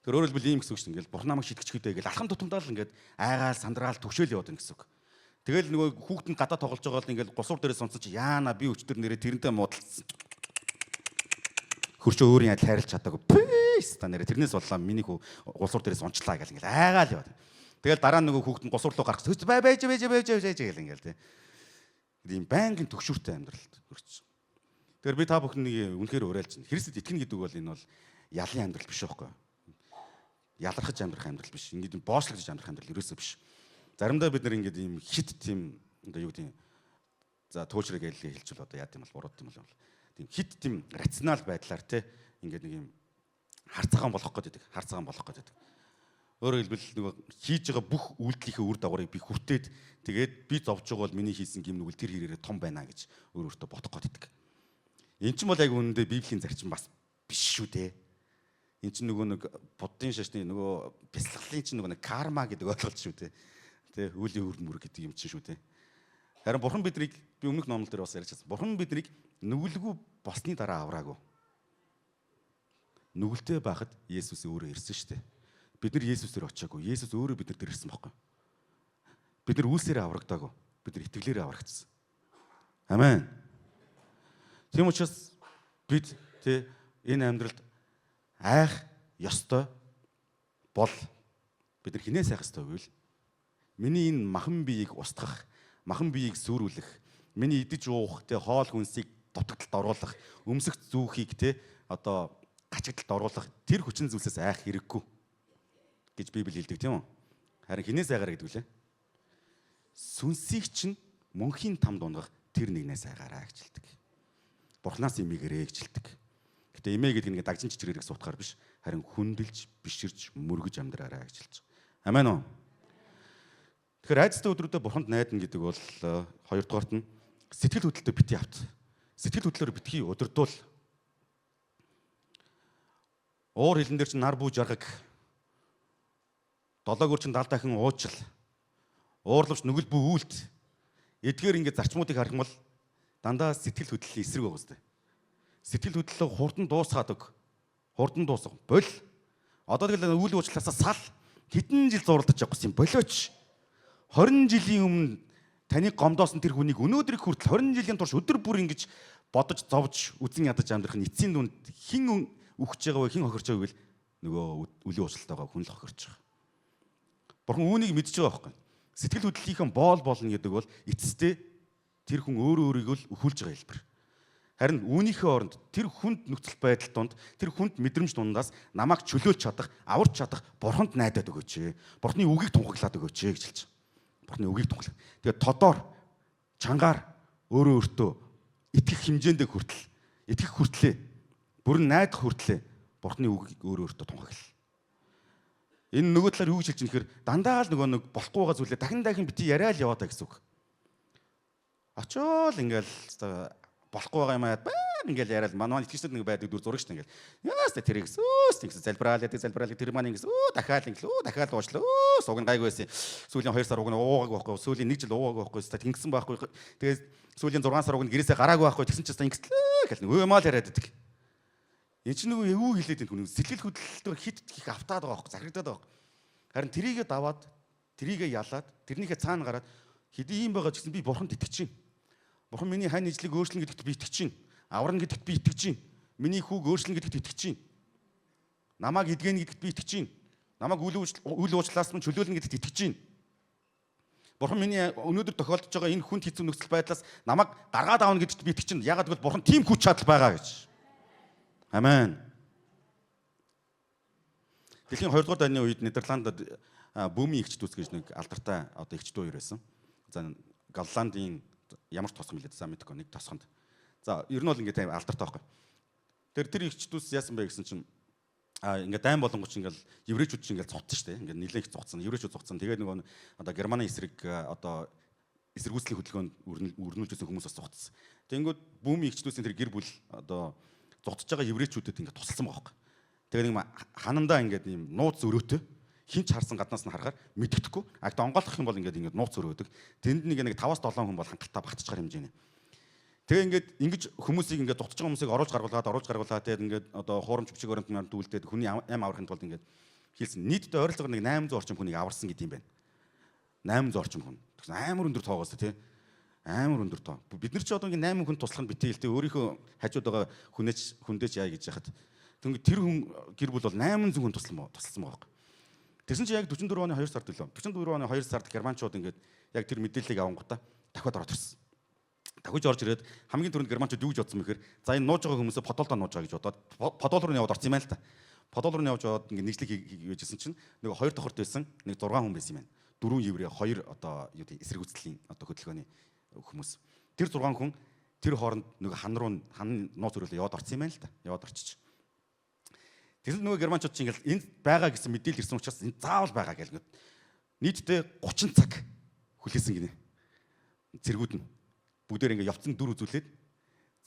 Тэр өөрөөр хэлбэл ийм гэсэн үг шүү. Ингээл Бурхан намайг шитгэж гэдэг алхам тутамдаа л ингээд айгаал сандраал төвшөөл яваад байна гэсэн үг. Тэгэл нөгөө хүүхдэн гадаа тоглож байгаа л ингээл гусуур дээрээ сонцож яана би өчтөр нэрээ тэрнтэй муудалцсан. Хөрчөө өөрийн адил хайрлах чадаагүй. Пээс та нэрэ тэрнээс боллоо миний хүү гусуур дээрээс унчлаа гэл ингээл айгаал яваад. Тэгэл дараа нь нөгөө хүүхэд нь гусуур руу гарах гэж байж гэл ингээл тий. Ийм байнгын төгшүүртэй амьдралд өрч. Тэгэхээр би та бүхнийг үнэхээр уриалж байна. Христэд итгэнэ гэдэг бол энэ бол ялын амьдрал биш байхгүй юу? Ялархаж амьдрах амьдрал биш. Ингээд боочлогдож амьдрах амьдрал ерөөсөө биш. Заримдаа бид нар ингээд ийм хит тийм одоо юу гэдэг за туучрыг хэлж бол одоо яа гэм бол буруу юм бол тийм хит тийм рационал байдлаар те ингээд нэг юм хар цагаан болох гэдэг. Хар цагаан болох гэдэг. Өөрөөр хэлбэл нөгөө хийж байгаа бүх үйлдэлийнхээ үр дагаврыг би хүртээд тэгээд би зовж байгаа бол миний хийсэн гим нүгэл тэр хэрээрээ том байна гэж өөртөө бодох гэдэг. Эн чинь бол яг үнэндээ Библийн зарчим бас биш шүү дээ. Эн чинь нөгөө нэг буддын шашны нөгөө бясалгалын чинь нөгөө нэг карма гэдэг ойлголт шүү дээ. Тэ үлийн үр дүн гэдэг юм чинь шүү дээ. Харин Бурхан биднийг би өмнөх номлол дээр бас ярьж байсан. Бурхан биднийг нүгэлгүй болсны дараа авраагүй. Нүгэлтэй байхад Есүс өөрөө ирсэн шүү дээ. Бид нар Есүсээр очиагүй. Есүс өөрөө бид нар дээр ирсэн байхгүй. Бид нар үлсээрээ аврагдаагүй. Бид нар итгэлээрээ аврагдсан. Амен. Тийм учраас бид тэ энэ амьдралд айх ёстой бол бид нар хинээс айх ёстой гэвэл миний энэ махан биеийг устгах, махан биеийг сүрүүлэх, миний идэж уух, тэ хоол хүнсийг дутагдлалд оруулах, өмсөх зүүхийг тэ одоо гачигдалд оруулах тэр хүчин зүйлсээс айх хэрэггүй гэж Библи хэлдэг тийм үү? Харин хинээс айгаар гэдэг үлээ. Сүнсийг чинь мөнхийн там дунгах тэр нэгнээс айгаараа гэж хэлдэг. Бурханаас имэгэрээ гэж хэлдэг. Гэтэ имээ гэдэг нэг дагжин чичрээрийг сутгаар биш, харин хүндэлж, биширж, мөргөж амьдраарай гэж хэлж байгаа. Амен уу? Тэгэхээр айдастай өдрүүдэд Бурханд найдана гэдэг бол хоёрдугаарт нь сэтгэл хөдлөлтөд битгий авт. Сэтгэл хөдлөлөөр битгий өдөрдөл. Уур хилэн дээр чинь нар бүү жаргаг. Долоогөр чинь 70 дахин уужил. Уурлавч нүгэл бүү үйлт. Эдгээр ингээд зарчмуудыг харах юм бол дандаа сэтгэл хөдлөлийн эсрэг байгаа зү. Сэтгэл хөдлөлөө хурдан дуусгаад өг. Хурдан дуусах. Бол. Одоо тэгэл үйл уучлаасаа сал хэдэн жил зурлаж явах юм болооч. 20 жилийн өмнө таны гомдоосон тэр хүнийг өнөөдрийг хүртэл 20 жилийн турш өдөр бүр ингэж бодож зовж үзэн ядаж амьдрах нь эцсийн дүнд хэн үхэж байгаа вэ, хэн хохирч байгааг л нөгөө үлийн уучлалтайгаа хүн л хохирч байгаа. Бурхан үүнийг мэдж байгаа байхгүй. Сэтгэл хөдлөлийнхэн боол болно гэдэг бол эцэстээ тэр хүн өөрөө өөрийгөө л өхүүлж байгаа хэлбэр. Харин үүнийхээ оронд тэр хүнд нөхцөл байдал донд тэр хүнд мэдрэмж дундаас намайг чөлөөлж чадах, аварч чадах Бурханд найдаад өгөөч. Бурханы үгийг тунхаглаад өгөөч гэж хэлж байгаа. Бурханы үгийг тунхаглаа. Тэгээд тодор чангаар өөрөө өөртөө итгэх хэмжээндээ хүртэл итгэх хүртлээ бүрэн найдах хүртлээ Бурханы үгийг өөрөө өөртөө тунхаглал. Энэ нөгөө талаар юу гэж хэлж байгаа нөхөр дандаа л нөгөө нэг болохгүй байгаа зүйлээ дахин бити яриа л яваа та гэсэн үг. Очоол ингээл болохгүй байгаа юм аа ингээл яриад манай итгэжтэй нэг байдаг дүр зураг шүү дээ ингээл яаста тэрийг сөөс тэгсэн залбираал тэр маань ингээс дахиад уучлаа суг нь гайг байсан сүүлийн 2 сар уг нь уугаагүй байхгүй сүүлийн 1 жил уугаагүй байхгүй тэнгисэн байхгүй тэгээд сүүлийн 6 сар уг нь гэрээсээ гараагүй байхгүй тэгсэн ч гэсэн ингэслээ гэл нэг өөмаал яриад байдаг. Энд чинь нөгөө юу хэлээд энэ хүн сэтгэл хөдлөлтөөр хит их автаад байгаа байхгүй захирагдаад байгаа. Харин трийгээ даваад трийгээ ялаад тэрнийхээ цаана гараад хэдий юм байгаа ч гэсэн би Бурханд итгэж чинь. Бурхан миний хань ижлийг өөрчлөн гэдэгт би итгэж чинь. Аврна гэдэгт би итгэж чинь. Миний хүүг өөрчлөн гэдэгт итгэж чинь. Намайг эдгэн гэдэгт би итгэж чинь. Намайг үл уучлаас нь чөлөөлнө гэдэгт итгэж чинь. Бурхан миний өнөөдөр тохиолдож байгаа энэ хүнд хэцүү нөхцөл байдлаас намайг гаргаад аавна гэдэгт би итгэж чинь. Ягаад гэвэл Бурхан тийм хүч чадал байгаа гэж. Амен. Дэлхийн 2 дугаар дайны үед Нидерландд бөөмийн эгч дүүс гэж нэг алдартай одоо эгч дүү ирсэн. За Голландын ямар ч тосгон билээ за мэдгүй нэг тосгонд. За ер нь бол ингээд аим алдартай байхгүй. Тэр эгч дүүс яасан бэ гэсэн чинь ингээд дайм болонгоч ингээд еврейчүүд чинь ингээд цуцсан шүү дээ. Ингээд нэлээд их цуцсан. Еврейчүүд цуцсан. Тэгээд нөгөө одоо Германы эсрэг одоо эсэргүүцлийн хөдөлгөөнд өрнүүлжсэн хүмүүс бас цуцсан. Тэнгүүд бөөмийн эгч дүүсийн тэр гэр бүл одоо зогтож байгаа еврейчүүдэд ингээд тусалсан байгаа байхгүй. Тэгээ нэг ханандаа ингээд ийм нууц өрөөтэй хинч харсан гаднаас нь харахаар мэддэхгүй. Агт онгойлгох юм бол ингээд нууц өрөөдөг. Тэнд нэг 5-7 хүн бол хангалттай багтчихар хэмжээний. Тэгээ ингээд ингэж хүмүүсийг ингээд зогтож байгаа хүмүүсийг оруулж гаргуулаад тэгээд ингээд одоо хуурамч бичиг баримтаар дүүлдээд хүний аим аврахын тулд ингээд хийлсэн. Нийтдээ ойролцоогоор нэг 800 орчим хүнийг аварсан гэдэг юм байна. 800 орчим хүн. Тэгсэн амар өндөр тоогоос тий. Амар өндөр тоо. Бид нар ч одоо ингээ 8 хүн туслах нь битээ л дээ өөрийнхөө хажууд байгаа хүндэж яа гэж яхад. Тэгвэл тэр хүн гэр бүл бол 800 хүн тусалсан байгаа. Тэрсэн чи яг 44 оны 2 сард үлээ. 44 оны 2 сард германчууд ингээд яг тэр мэдээллийг авангуудаа дахиад ороод ирсэн. Дахиж орж ирээд хамгийн түрүүнд германчууд юу гэж бодсон мэхээр за энэ нууж байгаа хүмүүсээ Подолдоо нууж байгаа гэж бодоод Подол руу яваад орсон юм байна л та. Подол руу явж аваад ингээд нийслэг хийжсэн чинь нэг 2 давхарт байсан нэг 6 хүн байсан юм байна. 4 еврей 2 одоо юу гэдэг эсрэг үзэсгэлэн одоо хөдөлгөөний хүмүүс. Тэр 6 хүн тэр хооронд нэг хан нууц өрөөлөө яваад орсон юм байна л та. Яваад орчиж. Тэгэл нөгөө германчууд чинь ингээл энд байгаа гэсэн мэдээлэл ирсэн учраас энэ заавал байгаа гэл ингээд нийтдээ 30 цаг хүлээсэн гинэ. Цэргүүд нь бүгдээр ингээд явцсан дүр үзүүлээд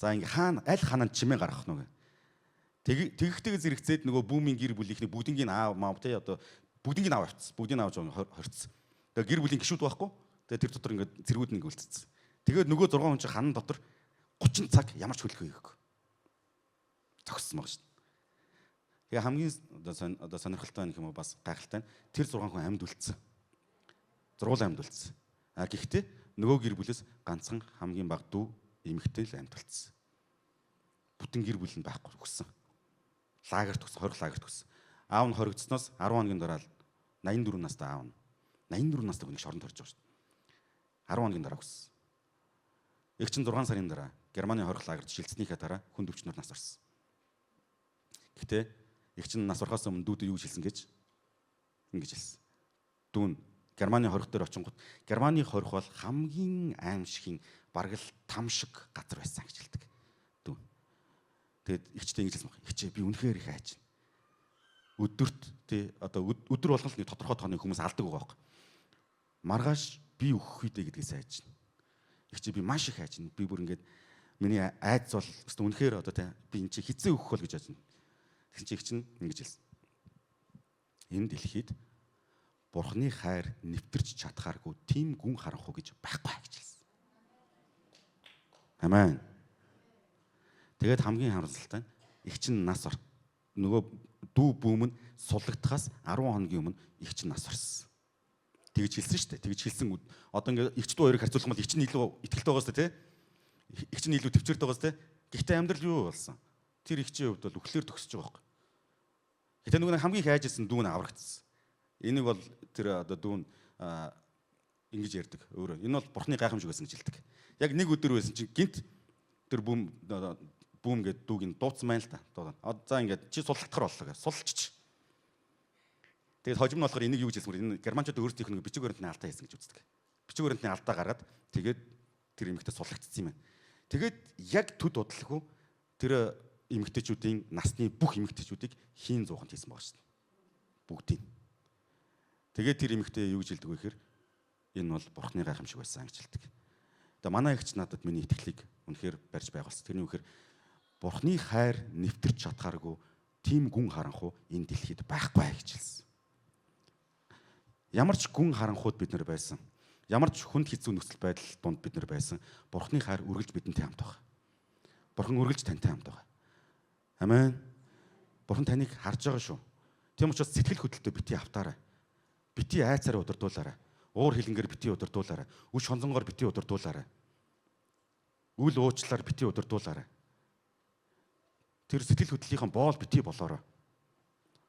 за ингээд аль ханаанд чимээ гаргах нүгэ. Тэгэхдээ зэрэгцээд нөгөө бүүмийн гэр бүлийнхний бүгднийг аав маав те одоо бүгднийг аав авчихсан. Бүгдийг авч хорцсон. Тэгээ гэр бүлийн гишүүд байхгүй. Тэгээ тэр дотор ингээд цэргүүд нэг үлдсэн. Тэгээд нөгөө 6 хүн чинь хан дотор 30 цаг ямар ч хөлөхгүй хийгээгүй. Зогссон байгаа шүү дээ. Тэгээ хамгийн одоо сонирхолтой нэг юм бас гайхалтай нь тэр 6 хүн амьд үлдсэн. Зургуул амьд үлдсэн. А гэхдээ нөгөө гэр бүлээс ганцхан хамгийн бага дүү эмэгтэй л амьд үлдсэн. Бүтэн гэр бүл нь байхгүй өгсөн. Лагерт өгсөн, 20 лагерт өгсөн. Аав нь хоригдсноос 10 хоногийн дараа 84 настай аав нь 84 настай хүн шоронд орж байгаа шүү дээ. 10 хоногийн дараа өгсөн. Эг чинь 6 сарын дараа Германы 20 лагерт шилжснийхээ дараа хүн өвчнөр нас орсон. Гэхдээ эг чинь нас орохоос өмнө дүүдээ юу хэлсэн гэж ингэж хэлсэн. Дүүн Германы хорих дээр очингууд Германы хорих бол хамгийн аимшигын бараг л там шиг газар байсан гэж хэлдэг. Дүүн. Тэгэд эгчтэй ингэж хэлсэн баг. Эгчээ би үнэхээр их айж байна. Өдөрт тий одоо өдөр болгон л нэг тодорхой тооны хүмүүс алдаг байгаа байхгүй. Маргааш би өөхөх үедээ гэдгээс айж байна. Эгчээ би маш их айж байна. Би бүр ингэж миний айц бол өстө үнэхээр одоо тий би энэ чи хизээ өөхөх бол гэж айж байна. Тэгсэн чи эгч нь ингэж хэлсэн. Энэ дэлхийд Бурхны хайр нэвтэрч чадхааргүй тийм гүн харанхуй гэж байхгүй гэж хэлсэн. Амен. Тэгээд хамгийн харамсалтай нь эгч нь нас нөгөө дүү бүүм нь суллагдахаас 10 хоногийн өмнө эгч нь нас орсон. Тэгж хэлсэн шүү дээ. Тэгж хэлсэн одоо ингээд эгч дүү хоёрыг харьцуулах юм бол эгч нь илүү итгэлтэй байгаа сте тий. Эгч нь илүү төвчээртэй байгаа сте. Гэхдээ амьдрал юу болсон? Тэр эгчийн хувьд бол үхлээр төгсөж байгаа байхгүй. Гэтэ нөгөө хамгийн их хайжсэн дүү нь аврагдсан. Энийг бол тэр одоо дүүн ингэж ярьдаг өөрөө. Энэ бол Бурхны гайхамшиг байсан гэж хэлдэг. Яг нэг өдөр байсан чинь гинт тэр бүүм гээд дүүг нь дууцсан байна л та. За ингээд чи суллагдахар боллоо гэж сулчиж. Тэгээд хожим нь болохоор энийг юу гэж хэлсэн бэ? Энэ германчууд өөрсдийнх нь бичиг баримтны алдаа хийсэн гэж үздэг. Бичиг баримтны алдаа гаргаад тэгээд тэр эмэгтэй суллагдсан юм байна. Тэгээд яг төд удалгүй тэр эмэгтэйчүүдийн насны бүх эмэгтэйчүүдийг хийн зууханд хийсэн байгаа шүү дээ. Бүгдийг. Тэгээд тэр эмэгтэй юу гэж хэлдэг вэ гэхээр энэ бол Бурхны гайхамшиг байсан гэж хэлдэг. Тэгээ манай эгч надад миний итгэлийг үнэхээр барьж байгуулсан. Тэрний үнэхээр Бурхны хайр нэвтэрч чадхааргүй тийм гүн харанхуй энэ дэлхийд байхгүй гэж хэлсэн. Ямар ч гүн харанхуйд бид нар байсан. Ямар ч хүнд хэцүү нөхцөл байдал донд бид нар байсан. Бурхны хайр үргэлж бидэнтэй хамт байгаа. Бурхан үргэлж тантай хамт байгаа. Амен. Бурхан таныг харж байгаа шүү. Тийм учраас сэтгэл хөдлөлтөд бити автаарай. Бити айцаараа удирдуулаарай. Уур хилэнгээр бити удирдуулаарай. Үш хонзонгоор бити удирдуулаарай. Үл уучлаар бити удирдуулаарай. Тэр сэтгэл хөдлөлийн боол бити болоорой.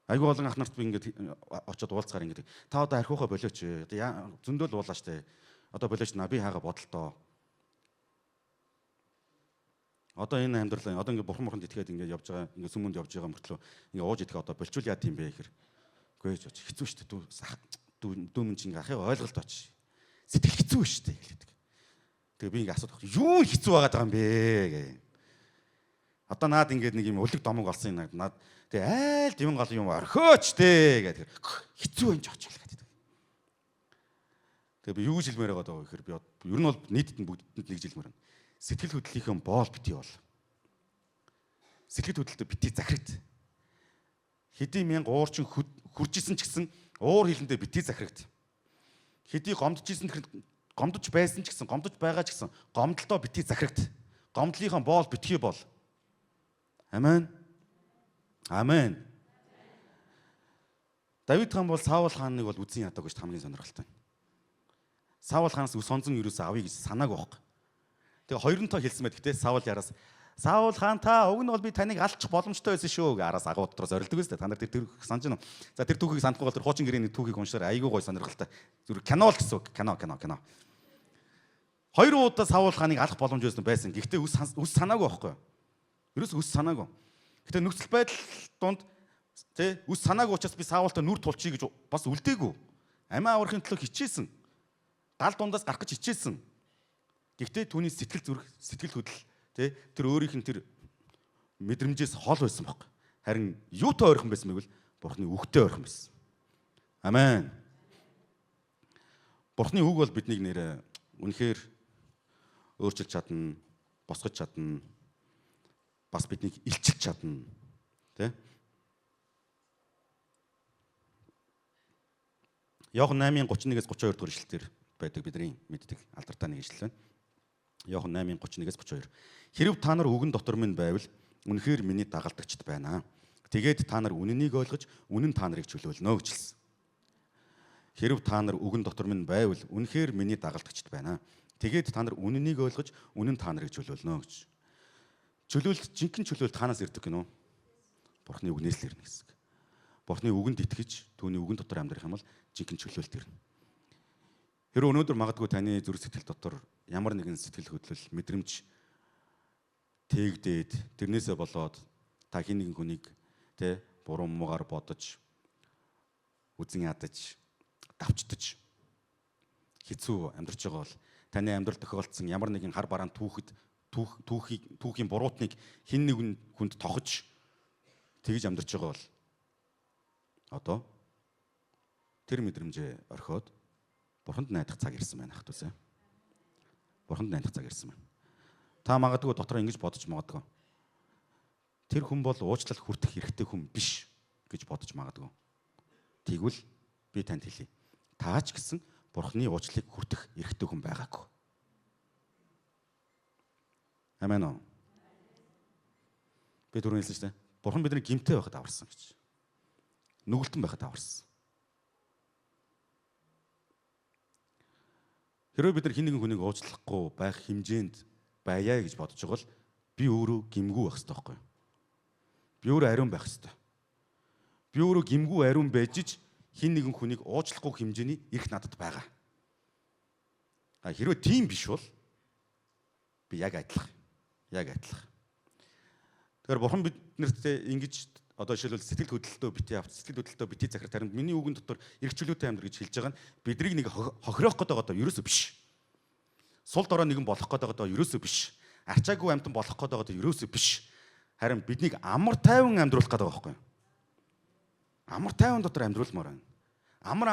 Айгуу олон ах нарт би ингээд очиод уулзгаар ингээд та одоо архиухаа болооч. Зөндөл уулаа штэ. Одоо болооч наа би хаага бодолтоо. Одоо энэ амьдрал одоо ингээд бурхан итгээд ингээд явж байгаа ингээд сүмөнд явж байгаа мөртлөө ингээд ууж идэх одоо болчул яа тийм бэ гэхээр үгүй ээ хэцүү штэ дүүмэн чинь ахыг ойлголт оч. Сэтгэл хэцүү штэ хэлдэг. Тэгээ би ингээд асуудаг. Юу хэцүү байгаад байгаа юм бэ гэ. Одоо наад ингээд нэг юм өлөг домог олсон юм наад тэгээ айл дивэн гал юм орхооч дээ гэдэг. Хэцүү юм ч очил гэдэг. Тэгээ би юу гэж хэлмээр байгаа даа гэхээр би ер нь бол нийтэд нь бүгдэд нэг жилмээр байна. Сэтгэл хөдлөлийнхөө боол бити бол. Сэтгэл хөдлөлтөд бити захирагд. Хэдий мянга уурчин хурж исэн ч гэсэн уур хилэндээ бити захирагд. Хэдий гомдож исэн гомдож байсан ч гэсэн гомдож байгаа ч гэсэн гомдолтоо бити захирагд. Гомдлынхаа боол битгий бол. Амен. Амен. Давид хаан бол Саул хааныг бол үзэн ядаагүй шүү хамгийн сонирхолтой. Саул хаанаас өс сонзон юусэн авъя гэж санааг байхгүй. Тэгээ хоёрынтоо хэлсэн мэт гэхдээ Саул яраас Саул хаан та уг нь бол би таныг алчих боломжтой байсан шүү гэ араас агуу дотроос орилдог өстэй. Та нар тэр санаж байна уу? За тэр түүхийг санахгүй бол тэр хуучин гэрээний түүхийг уншаар айгүй гой сонирхолтой. Зүр кино л гэсэн үг. Кино. Хоёр удаа Саул хааныг алах боломж байсан. Гэхдээ үс санаагүй байхгүй юу? Ерөөс үс санаагүй. Гэхдээ нөхцөл байдал донд тэ үс санаагүй учраас би Саултай нүр тулчий гэж бас үлдээгүй. Амиа аврахын төлөө хичээсэн. Гал дундаас гарах гэж хичээсэн. Гэхдээ түүний сэтгэл хөдлөл тэ тэр өөрийнх нь тэр мэдрэмжээс хол байсан баг. Харин юутай ойрхон байсан бэ гэвэл Бурхны үгтэй ойрхон байсан. Амен. Бурхны үг бол биднийг нэрэ үнэхээр өөрчилж чадна, босгож чадна. Бас биднийг илчилж чадна. Тэ? Иохан 8:31-ээс 32 дугаар ишлэлээр байдаг бидний мэддэг алдартай нэг ишлэл байна. Иохан 8:31-ээс 32. Хэрв та нар үгэн дотор минь байвал үнэхээр миний дагалдагчд байна. Тэгээд та нар үнэнийг ойлгож, үнэн та нарыг чөлөөлнө гэж хэлсэн. Хэрв та нар үгэн дотор минь байвал үнэхээр миний дагалдагчд байна. Тэгээд та нар үнэнийг ойлгож, үнэн та нарыг чөлөөлнө гэж. Жинхэнэ чөлөөлт хаанаас ирдэг гинөө? Бурхны үгнээс л ирнэ гэсэн. Бурхны үгэнд итгэж, түүний үгэн дотор амьдрах юм бол жинхэнэ чөлөөлт ирнэ. Хэрэв өнөөдөр магадгүй таны зүрх сэтгэл дотор ямар нэгэн сэтгэл хөдлөл, мэдрэмж тээгдээд тэрнээсээ болоод та хин нэгэн хүнийг тэ буруу муугаар бодож, үзэн ядаж, давчдаж хэцүү амьдарч байгаа бол таны амьдрал тохиолдсон ямар нэгэн хар бараан түүхийн буруутныг хин нэгэн хүнд тохиж тэгж амьдарч байгаа бол одоо тэр мэдрэмжээ орхиод Бурханд найдах цаг ирсэн байна ах дүүсээ. Бурханд найдах цаг ирсэн байна. Та магадгүй дотроо ингэж бодож магадгүй. Тэр хүн бол уучлал хүртэх хэрэгтэй хүн биш гэж бодож магадгүй. Тэгвэл би танд хэлье. Та ч гэсэн Бурхны уучлалыг хүртэх хэрэгтэй хүн байгаагүй. Амен уу. Би түрүү хэлсэн шүү дээ. Бурхан бидний гимтэй байхад аварсан гэж. Нүгэлтэн байхад аварсан. Хэрвээ бид нар хин нэгэн хүнийг уучлахгүй байх хэмжээнд байя гэж бодож байгаа бол би өөрөө гимгүү байх хэрэгтэй байхгүй юу? Би өөрөө ариун байх хэрэгтэй. Би өөрөө гимгүү ариун байж ч хин нэгэн хүнийг уучлахгүй хэмжээний эрх надад байгаа. Хэрвээ тийм биш бол би яг адилхан. Тэгэхээр Бурхан биднэрт ингэж одоо жишээлбэл сэтгэл хөдлөлтөө битгий авч сэтгэл хөдлөлтөө битгий захирах тарин миний үгэн дотор эрх чөлөөтэй амьдрах гэж хэлж байгаа нь биднийг нэг хохирох гэдэг одоо ерөөсөө биш. Сул дорой нэгэн болох гэдэг одоо ерөөсөө биш. Арчаагүй амтан болох гэдэг одоо ерөөсөө биш. Харин биднийг амар тайван амьдруулах гэдэг байгаа байхгүй юу? Амар тайван дотор амьдруулмаар байна. Амар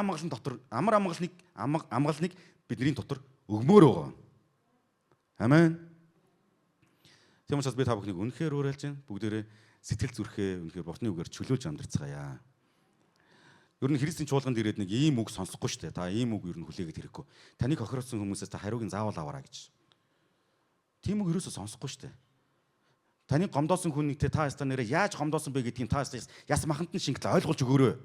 амгалныг бидний дотор өгмөр байгаа. Амен. Тийм учраас би та бүхнийг үнэхээр уриалж байна. Бүгдээрээ сэтгэл зүрхээ үнэхээр Бурхны үгээр чөлөөлж амьдрцгаая. Ер нь Христийн чуулганд ирээд нэг ийм үг сонсохгүй шүү дээ. Та ийм үг ер нь хүлээгээд хэрэггүй. Таныг хохироосон хүмүүсээс та хариуг нь заавал аваарай гэж. Тийм үг ерөөсөө сонсохгүй шүү дээ. Таныг гомдоосон хүнийг та ястаа нэрээ яаж гомдоосон бэ гэдгийг та яс маханд нь шингэлээ ойлгуулж өгөөрэй.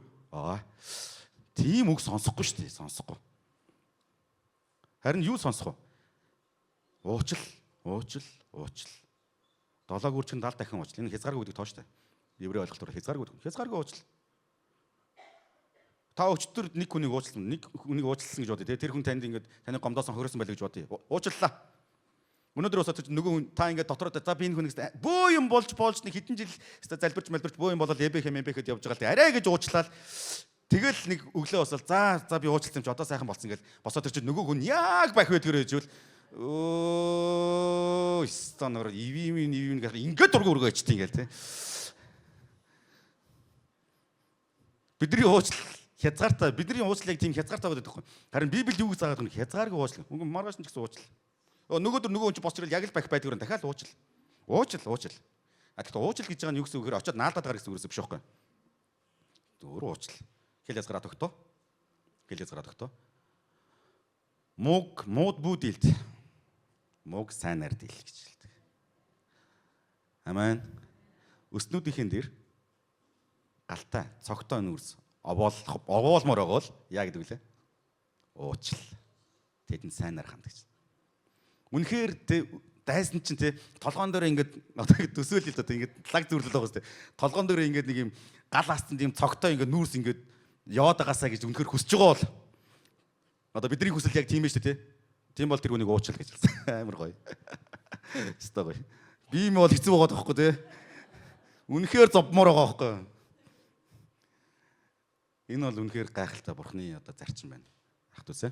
Тийм үг сонсохгүй шүү дээ. Сонсохгүй. Харин юу сонсох вэ? Уучил. 7 гүрчгэн 70 дахин уучил. Энэ хязгааргүй гэдэг тооштой. Еврей ойлголтоор хязгааргүй уучил. Та өчтөр нэг хүнийг уучлсан гэж бодъё. Тэр хүн танд ингээд таны гомдоосон хохирсон байлаа гэж бодъё. Уучлалаа. Өнөөдөр бас нөгөө хүн та ингээд дотроо за би энэ хүнийг бөө юм болж нэг хэдэн жил залбирч бөө юм болол эбэхэд явж байгаа л арай гэж уучлаад тэгэл нэг өглөө босол за би уучлсан юм чи одоо сайхан болсон гэл босоод тэр чинь нөгөө хүн яг бах байдгэрээ хэжүүл станаар ивим гэх ингээд дургу өргөө ичтэй ингээл те. Бидний уучлал хязгаартай. Бидний уучлалыг тийм хязгаартай байдаг байхгүй. Харин Библи юу гэж заагаад байна? Хязгааргүй уучлал. Маргааш нь ч гэсэн уучлал. Нөгөөдөр нөгөө хүн чи босч ирэл яг л бах байдгүрэн дахиад уучлал. Гэхдээ уучлал гэж байгаа нь юу гэсэн үг вэ? Очоод наалдаад гарах гэсэн үг биш байхгүй. Өөр уучлал. Хэл язгараа тогтоо. Мууд бүдэлд. Муг сайнаар дийл гэж хэлдэг. Амен. Өснүүдийнхэн дээр галтай, цогтой нүүрс овоолмоор байгаа бол яа гэдэг вүлээ? Уучлал. Тэдэнд сайнаар хандаж. Үнэхээр дайсан чинь те толгоон дээр ингээд одоо ингэ төсөөлөл л одоо ингээд лаг зүрлэл байгаа сте. Толгоон дээр ингээд нэг юм гал астанд юм цогтой ингээд нүүрс ингээд яваад байгаасаа гэж үнэхээр хүсэж байгаа бол одоо бидний хүсэл яг тийм ээ шүү те. Тийм бол тэр үнийг уучил гэж хэлсэн. Амар гоё. Өстой гоё. Би юм бол хэцүү байгаа байхгүй те. Үнэхээр зовмоор байгаа байхгүй. Энэ бол үнэхээр гайхалтай бурхны одоо зарчим байна. Ах дүүсээ.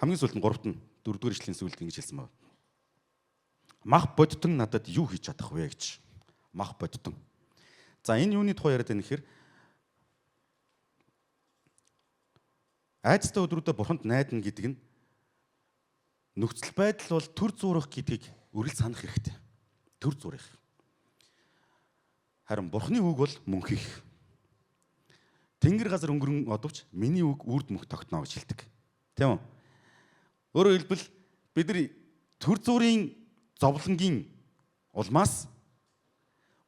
Хамгийн сүүлд нь 3-т нь 4-р ишлэлийн сүүлд ингэж хэлсэн байна. Мах бодтон надад юу хийж чадах вэ гэж. Мах бодтон. За энэ юуны тухай яриад байна гэхээр айцтай өдрүүдэд бурханд найдана гэдэг нь нөхцөл байдал бол төр зурах гэдгийг үргэлж санах хэрэгтэй. Төр зурах. Харин бурхны үг бол мөнх их. Тэнгэр газар өнгөрөн одовч миний үг үрд мөнх тогтно гэж хэлдэг. Тийм үү? Өөрөөр хэлбэл бид нар төр зүрийн зовлонгийн улмаас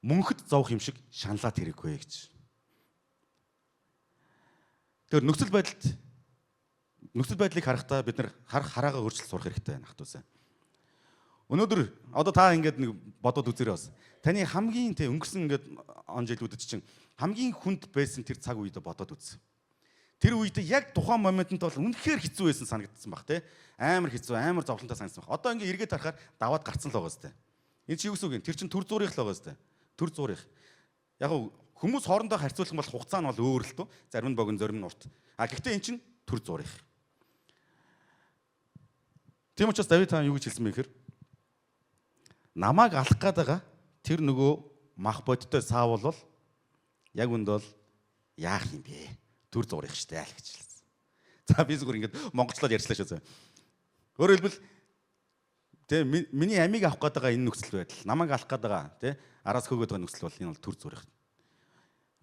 мөнхөд зовх юм шиг шаналаад хэрэггүй гэж. Тэр нөхцөл байдлыг харахтаа бид нар харах хараагаа өөрчлөлт сурах хэрэгтэй байна ах дүүсээ. Өнөөдөр одоо та ингээд нэг бодоод үзээрэй бас. Таны хамгийн өнгөрсөн ингээд он жилүүдэд чинь хамгийн хүнд байсан тэр цаг үед бодоод үз. Тэр үед яг тухайн моментод бол үнэхээр хэцүү байсан санагдсан баг те. Амар хэцүү, амар зовлонтой санагдсан баг. Одоо ингээд эргээд харахаар даваад гарцсан л байгаа сте. Энэ чи юу гэсэн үг юм? Тэр чин төр зурих л байгаа сте. Төр зурих. Яг хүмүүс хоорондоо харьцуулах бол хугацаа нь бол өөр л тоо. Зарим нь богино, зарим нь урт. А гэхдээ эн чин төр зурих. Тийм учраас Давид хаан юу гэж хэлсэн бэ гэхээр намайг алах гээд байгаа тэр нөгөө мах бодтой саавал бол яг үнд бол яах юм бэ? Төр зурих штэ л гэж хэлсэн. За би зүгээр ингээд монголчлоор ярьчлаа шүү. Өөрөөр хэлбэл тэ миний амийг авах гээд байгаа энэ нөхцөл байдал, намайг алах гээд байгаа тэ араас хөөгд байгаа нөхцөл бол энэ бол төр зурих.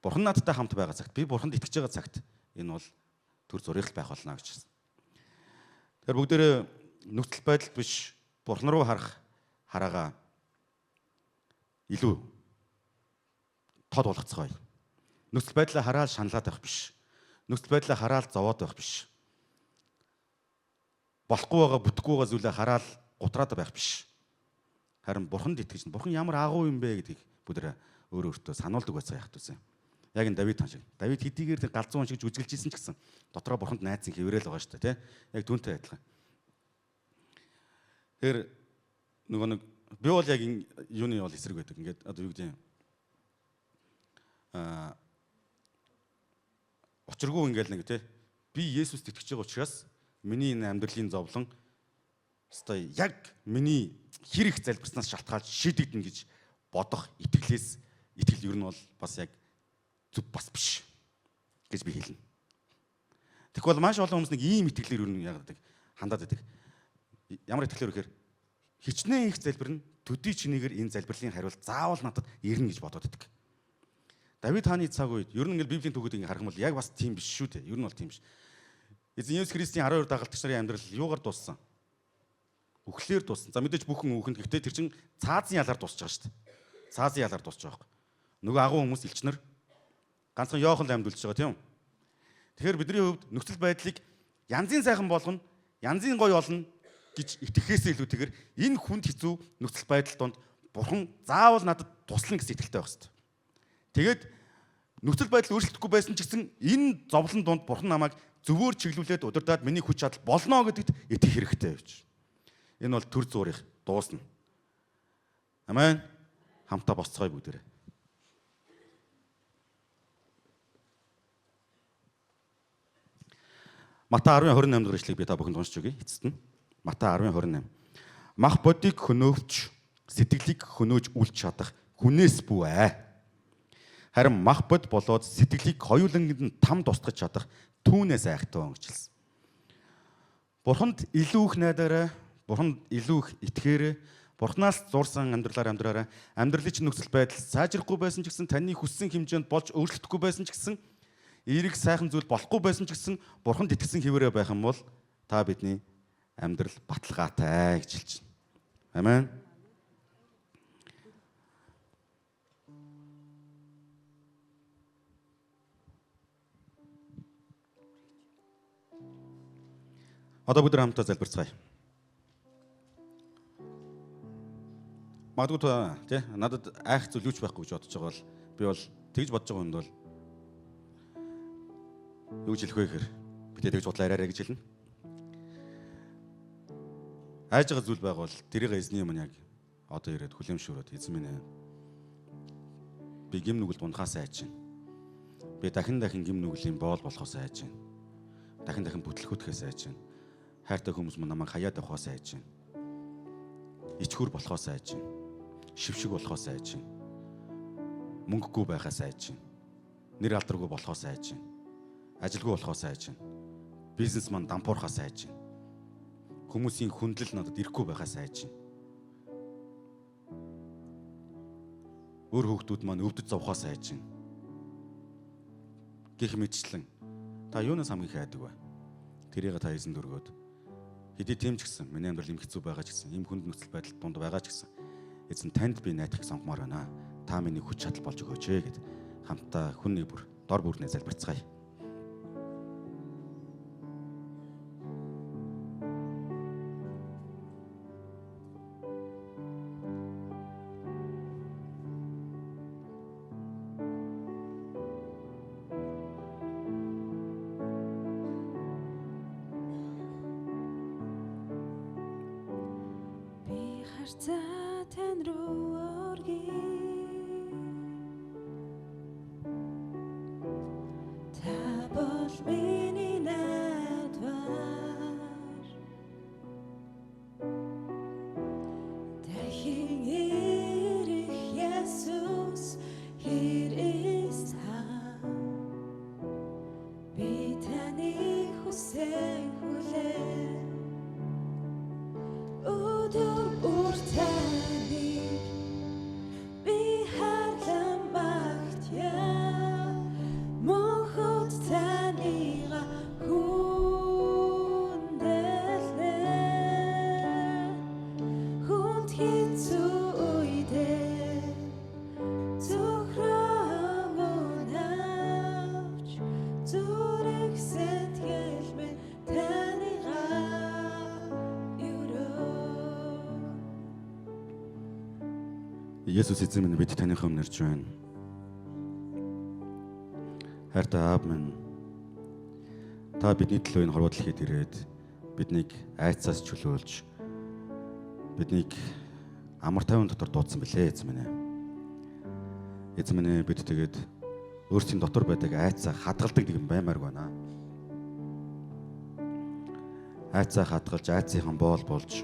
Бурхан надтай хамт байгаа цагт, би бурханд итгэж байгаа цагт энэ бол төр зурих байх болно гэж хэлсэн. Тэгэхээр бүгдээрээ нөхцөл байдал биш бурхан руу харах хараагаа илүү тод болгоцгоё. Нөхцөл байдлаа хараад шаналаад байх биш. Нөхцөл байдлаа хараад зовоод байх биш. Болохгүй байгаа, бүтэхгүй байгаа зүйлээ хараад гутраад байх биш. Харин бурханд итгэж, бурхан ямар агуу юм бэ гэдгийг бүгд өөрөө өөртөө сануулдаг байцгаа яах вэ? Яг энэ Давид хаан шиг. Давид хэдийгээр галзуу хүн шиг жүжиглэж исэн ч гэсэн дотроо бурханд найзан хэврээл байгаа шүү дээ, тэ? Яг түүнтэй адилхан. Тэр нөгөө нэг би бол яг юуны бол эсрэг байдаг. Ингээд одоо юу гэдэг юм учиргүй ингээл нэг тий би Есүст итгэж байгаа учраас миний энэ амьдралын зовлон өстой яг миний хэрэг залбирснаас шалтгаалж шийдэгдэнэ гэж бодох итгэл ер нь бол бас яг зүв бас биш гэж би хэлнэ. Тэгвэл маш олон хүмүүс нэг ийм итгэлээр ер нь яагаад хандаад байдаг. Ямар итгэлээр гэхээр хичнээн их залбирна төдий чинийгээр энэ залбирлын хариулт заавал надад ирнэ гэж бодоод байдаг. Давид хааны цаг үед ер нь ингээл Библийн түүхүүд ингээ харах юм бол яг бас тийм биш шүү дээ. Ер нь бол тийм биш. Эзэн Есүс Христийн 12 дагалдагч нарын амьдрал юугаар дууссан? Үхлээр дууссан. За мэдээж бүхэн үхэнд гэхдээ тэр чин цаазын ялаар дуусч байгаа шүү дээ. Цаазын ялаар дуусч байгаа байхгүй. Нөгөө агуу хүмүүс элчнэр ганцхан Йохан л амьдулж байгаа тийм үү? Тэгэхээр бидний хувьд нөхцөл байдлыг янзын сайхан болгоно, янзын гоё олно гэж итгэхээс илүүтэйгээр энэ хүнд хэцүү нөхцөл байдал донд бурхан заавал надад туслана гэсэн итгэлтэй байх хэрэгтэй. Тэгээд нөхцөл байдал өөрчлөгдөхгүй байсан ч гэсэн энэ зовлон донд бурхан намайг зөвөөр чиглүүлээд удирдаад миний хүч чадал болно гэдэгт итгэх хэрэгтэй гэж. Энэ бол төр зурих дуусна. Амен. Хамтаа босцгоё бүгдээрээ. Матай 10:28 дахь ишлэгийг би та бүхэнд уншиж өгье эцэст нь. Матай 10:28. Мах бодиг хөнөөвч, сэтгэлийг хөнөөж үлч чадах хүнээс бүү ээ. Харин мах бод болоод сэтгэлийг хоёулангид нь там тусгаж чадах түүнээс айхтаа гэж хэлсэн. Бурханд илүү их найдаарай, бурханд илүү их итгээрэй. Бурханаас зурсан амьдралаар амьдралын чинь нөхцөл байдал сайжрахгүй байсан ч гэсэн таны хүссэн хэмжээнд болж өөрчлөгдөхгүй байсан ч гэсэн эерэг сайхан зүйл болохгүй байсан ч гэсэн бурханд итгэсэн хэвээрээ байх юм бол та бидний амьдрал баталгаатай гэж хэлж байна. Амен. Одоо бид хамтдаа залбирцгаая. Магадгүй тий надад айх зүйл юуч байхгүй гэж бодож байгаа бол би бол тэгж бодож байгаа хүнд бол юу хэлэх вэ гэхээр бид тэгж бодлоо арай гэж хэлнэ. Айж байгаа зүйл байгаа бол тэрийг эзний юм яг одоо ирээд хүлэмжшүүрээд эзэн минь би гим нүгэлд унахаас айж байна. Би дахин гим нүглийн боол болохоос айж байна. Дахин бүтлэхүүтгэхээс айж байна. Хайртай хүмүүс мань намайг хаяад авахаас айж байна. Ичхүр болохоос айж байна. Шившиг болохоос айж байна. Мөнгөгүй байхаас айж байна. Нэр алдаргүй болохоос айж байна. Ажилгүй болохоос айж байна. Бизнес мань дампуурхаас айж байна. Хүмүүсийн хүндлэл надад ирэхгүй байхаас айж байна. Өөр хүүхдүүд маань өвдөж зовхоос айж байна. Гэх мэтчлэн та юунаас хамгийн их айдаг вэ? Тэрийг та эзэнд өргөөд хэдий тийм ч гэсэн миний амьдрал юм хэцүү байгаа ч гэсэн, ийм хүнд нөхцөл байдал донд байгаа ч гэсэн эзэн танд би найдах сонгомоор байна. Та миний хүч чадал болж өгөөч гэд хамтдаа хүн нэг бүр дор бүрнээ залбирцгаая. Тань руу оргий та бол миний найдвар дахин ирэх Есүс Христ би таны хүсэн хүлээ Есүс эзэн минь бид таних өмнө ирж байна. Хайртай аав минь та бидний төлөө энэ хорвоо дэлхийд ирээд биднийг айцаас чөлөөлж биднийг амар тайван дотор дуудсан билээ эзэн минь. Эзэн минь бид тэгээд өөрсдийн дотор байдаг айцаа хадгалдаг нэгэн баймаарг байна. Айцаа хадгалж айцынхан боол болж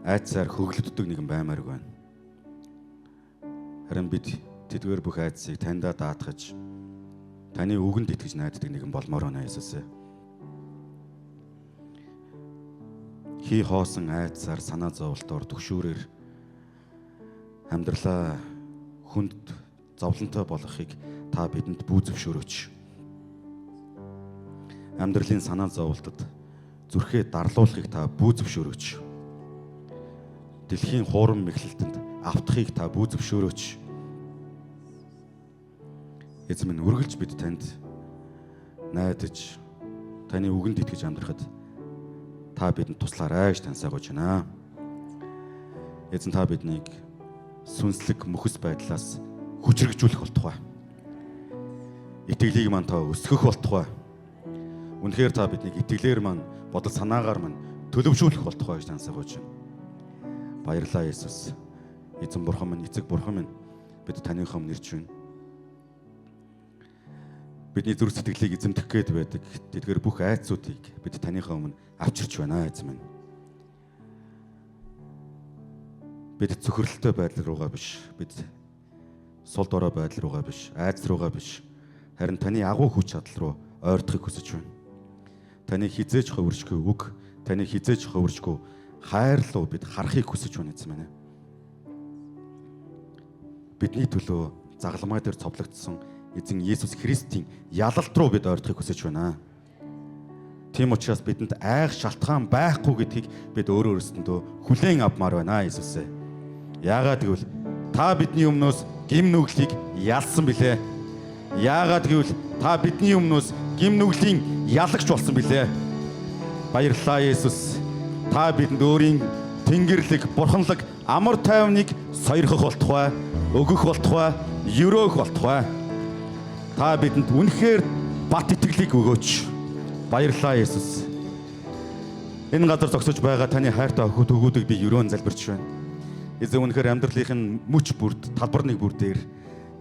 айцаар хөглөгддөг нэгэн баймаарг байна. Харин бид тэдгээр бүх айдсыг таньдаа даатгаж таны үгэнд итгэж найддаг нэгэн болмоор байна Есүс. Хий хоосон айдсаар санаа зовлтоор түгшүүрээр амьдралаа хүнд зовлонтой болгохыг та бидэнд бүү зөвшөөрөөч. Амьдралын санаа зовлтод зүрхээ дарлуулахыг та бүү зөвшөөрөөч. Дэлхийн хуурам мэхлэлтэнд автахыг та бүү зөвшөөрөөч. Эзэн минь үргэлж бид танд найдаж таны үгэнд итгэж амьдрахад та бидэнд туслаарай гэж тань сайгууж байна. Эзэн та биднийг сүнслэг мөхөс байдлаас хүчрэгжүүлэх болтугай. Итгэлийг маань та өсгөх болтугай. Үнэхээр та биднийг итгэлээр маань бодол санаагаар маань төлөвшүүлэх болтугай гэж тань сайгууж байна. Баярлалаа Есүс. Эзэн бурхан минь, эцэг бурхан минь бид таних өмнө ирж байна. Бидний зүрх сэтгэлийг эзэмдэх гээд байдаг тэдгээр бүх айцуудыг бид таних өмнө авчирч байна эзэн минь. Бид цөхрөлтөй байдал руугаа биш, бид сул дорой байдал руугаа биш, айц руугаа биш, харин таны агуу хүч чадал руу ойртохыг хүсэж байна. Таны хизээж ховирчгүй үг, таны хизээж ховирчгүй хайр руу бид харахыг хүсэж байна эзэн минь. Бидний төлөө загламай дээр цовлогдсон эзэн Есүс Христийн ялалт руу бид ойртохыг хүсэж байна. Тийм учраас бидэнд айх шалтгаан байхгүй гэдгийг бид өөрөө өөрсдөндөө хүлээн авмаар байна Есүс. Яагаад гэвэл та бидний өмнөөс гим нүглийг ялсан билээ. Яагаад гэвэл та бидний өмнөөс гим нүглийн ялагч болсон билээ. Баярлалаа Есүс. Та бидэнд өөрийн тэнгэрлэг, бурханлаг, амар тайвныг сойрхох болтугай, өгөх болтугай, өрөөх болтугай. Та бидэнд үнэхээр бат итгэлийг өгөөч. Баярлалаа Есүс. Энэ газар зогсож байгаа таны хайртай охид өгүүдийг би өрөөн залбирч байна. Эзэн үнэхээр амьдралын мөч бүрд, талбар нэг бүр дээр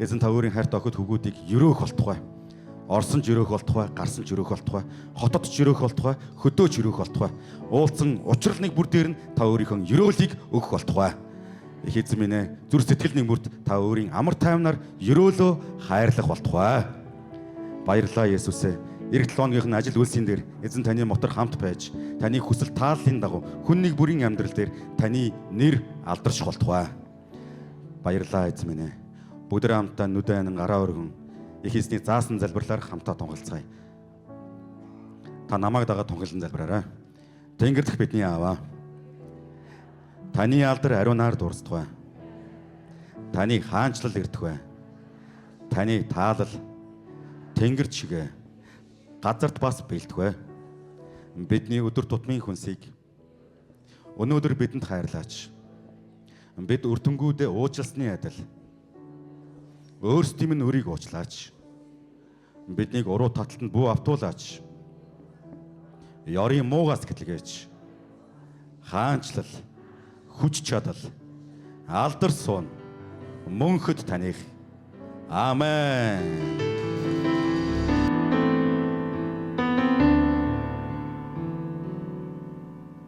эзэн та өөрийн хайртай охид өгүүдийг өрөөх болтугай. Орсон ч өрөөх болтугай, гарсан ч өрөөх болтугай, хотод ч өрөөх болтугай, хөдөө ч өрөөх болтугай. Уулзсан учрал нэг бүр дээр нь та өөрийнхөө өрөөлийг өгөх болтугай. Их эзэн минь ээ, зүр сэтгэл нэг бүрд та өөрийн амар тайвнаар өрөөлөө хайрлах болтугай. Баярлалаа Есүс ээ. Эх 7 хоногийн ажил үйлсийн дээр эзэн таны мотор хамт байж, таны хүсэл тааллын дагуу хүн нэг бүрийн амьдрал дээр таны нэр алдарч болтугай. Баярлалаа эзэн минь ээ. Бүгд хамтдаа нүдэн гараа өргөн их эзний заасан залбирлаар хамтаа тунгалцгаая. Та намайг дагаад тунгалан залбираарай. Тэнгэр дэх бидний ааваа. Таны алдар ариунаар дурсдагай. Таны хаанчлал ирдэгвэ. Таны таалал тэнгэр чигээ газарт бас бэлтгэвэ. Бидний өдөр тутмын хүнсийг өнөөдөр бидэнд хайрлаач. Бид өртөнгүүдээ уучлсны адил өөрсдийн минь өрийг уучлаач. Биднийг уруу таталтанд бүү автуулаач. Ёрын муугаас гэтлгээч. Хаанчлал, хүч чадал, алдар суун мөнхөд таних. Амен.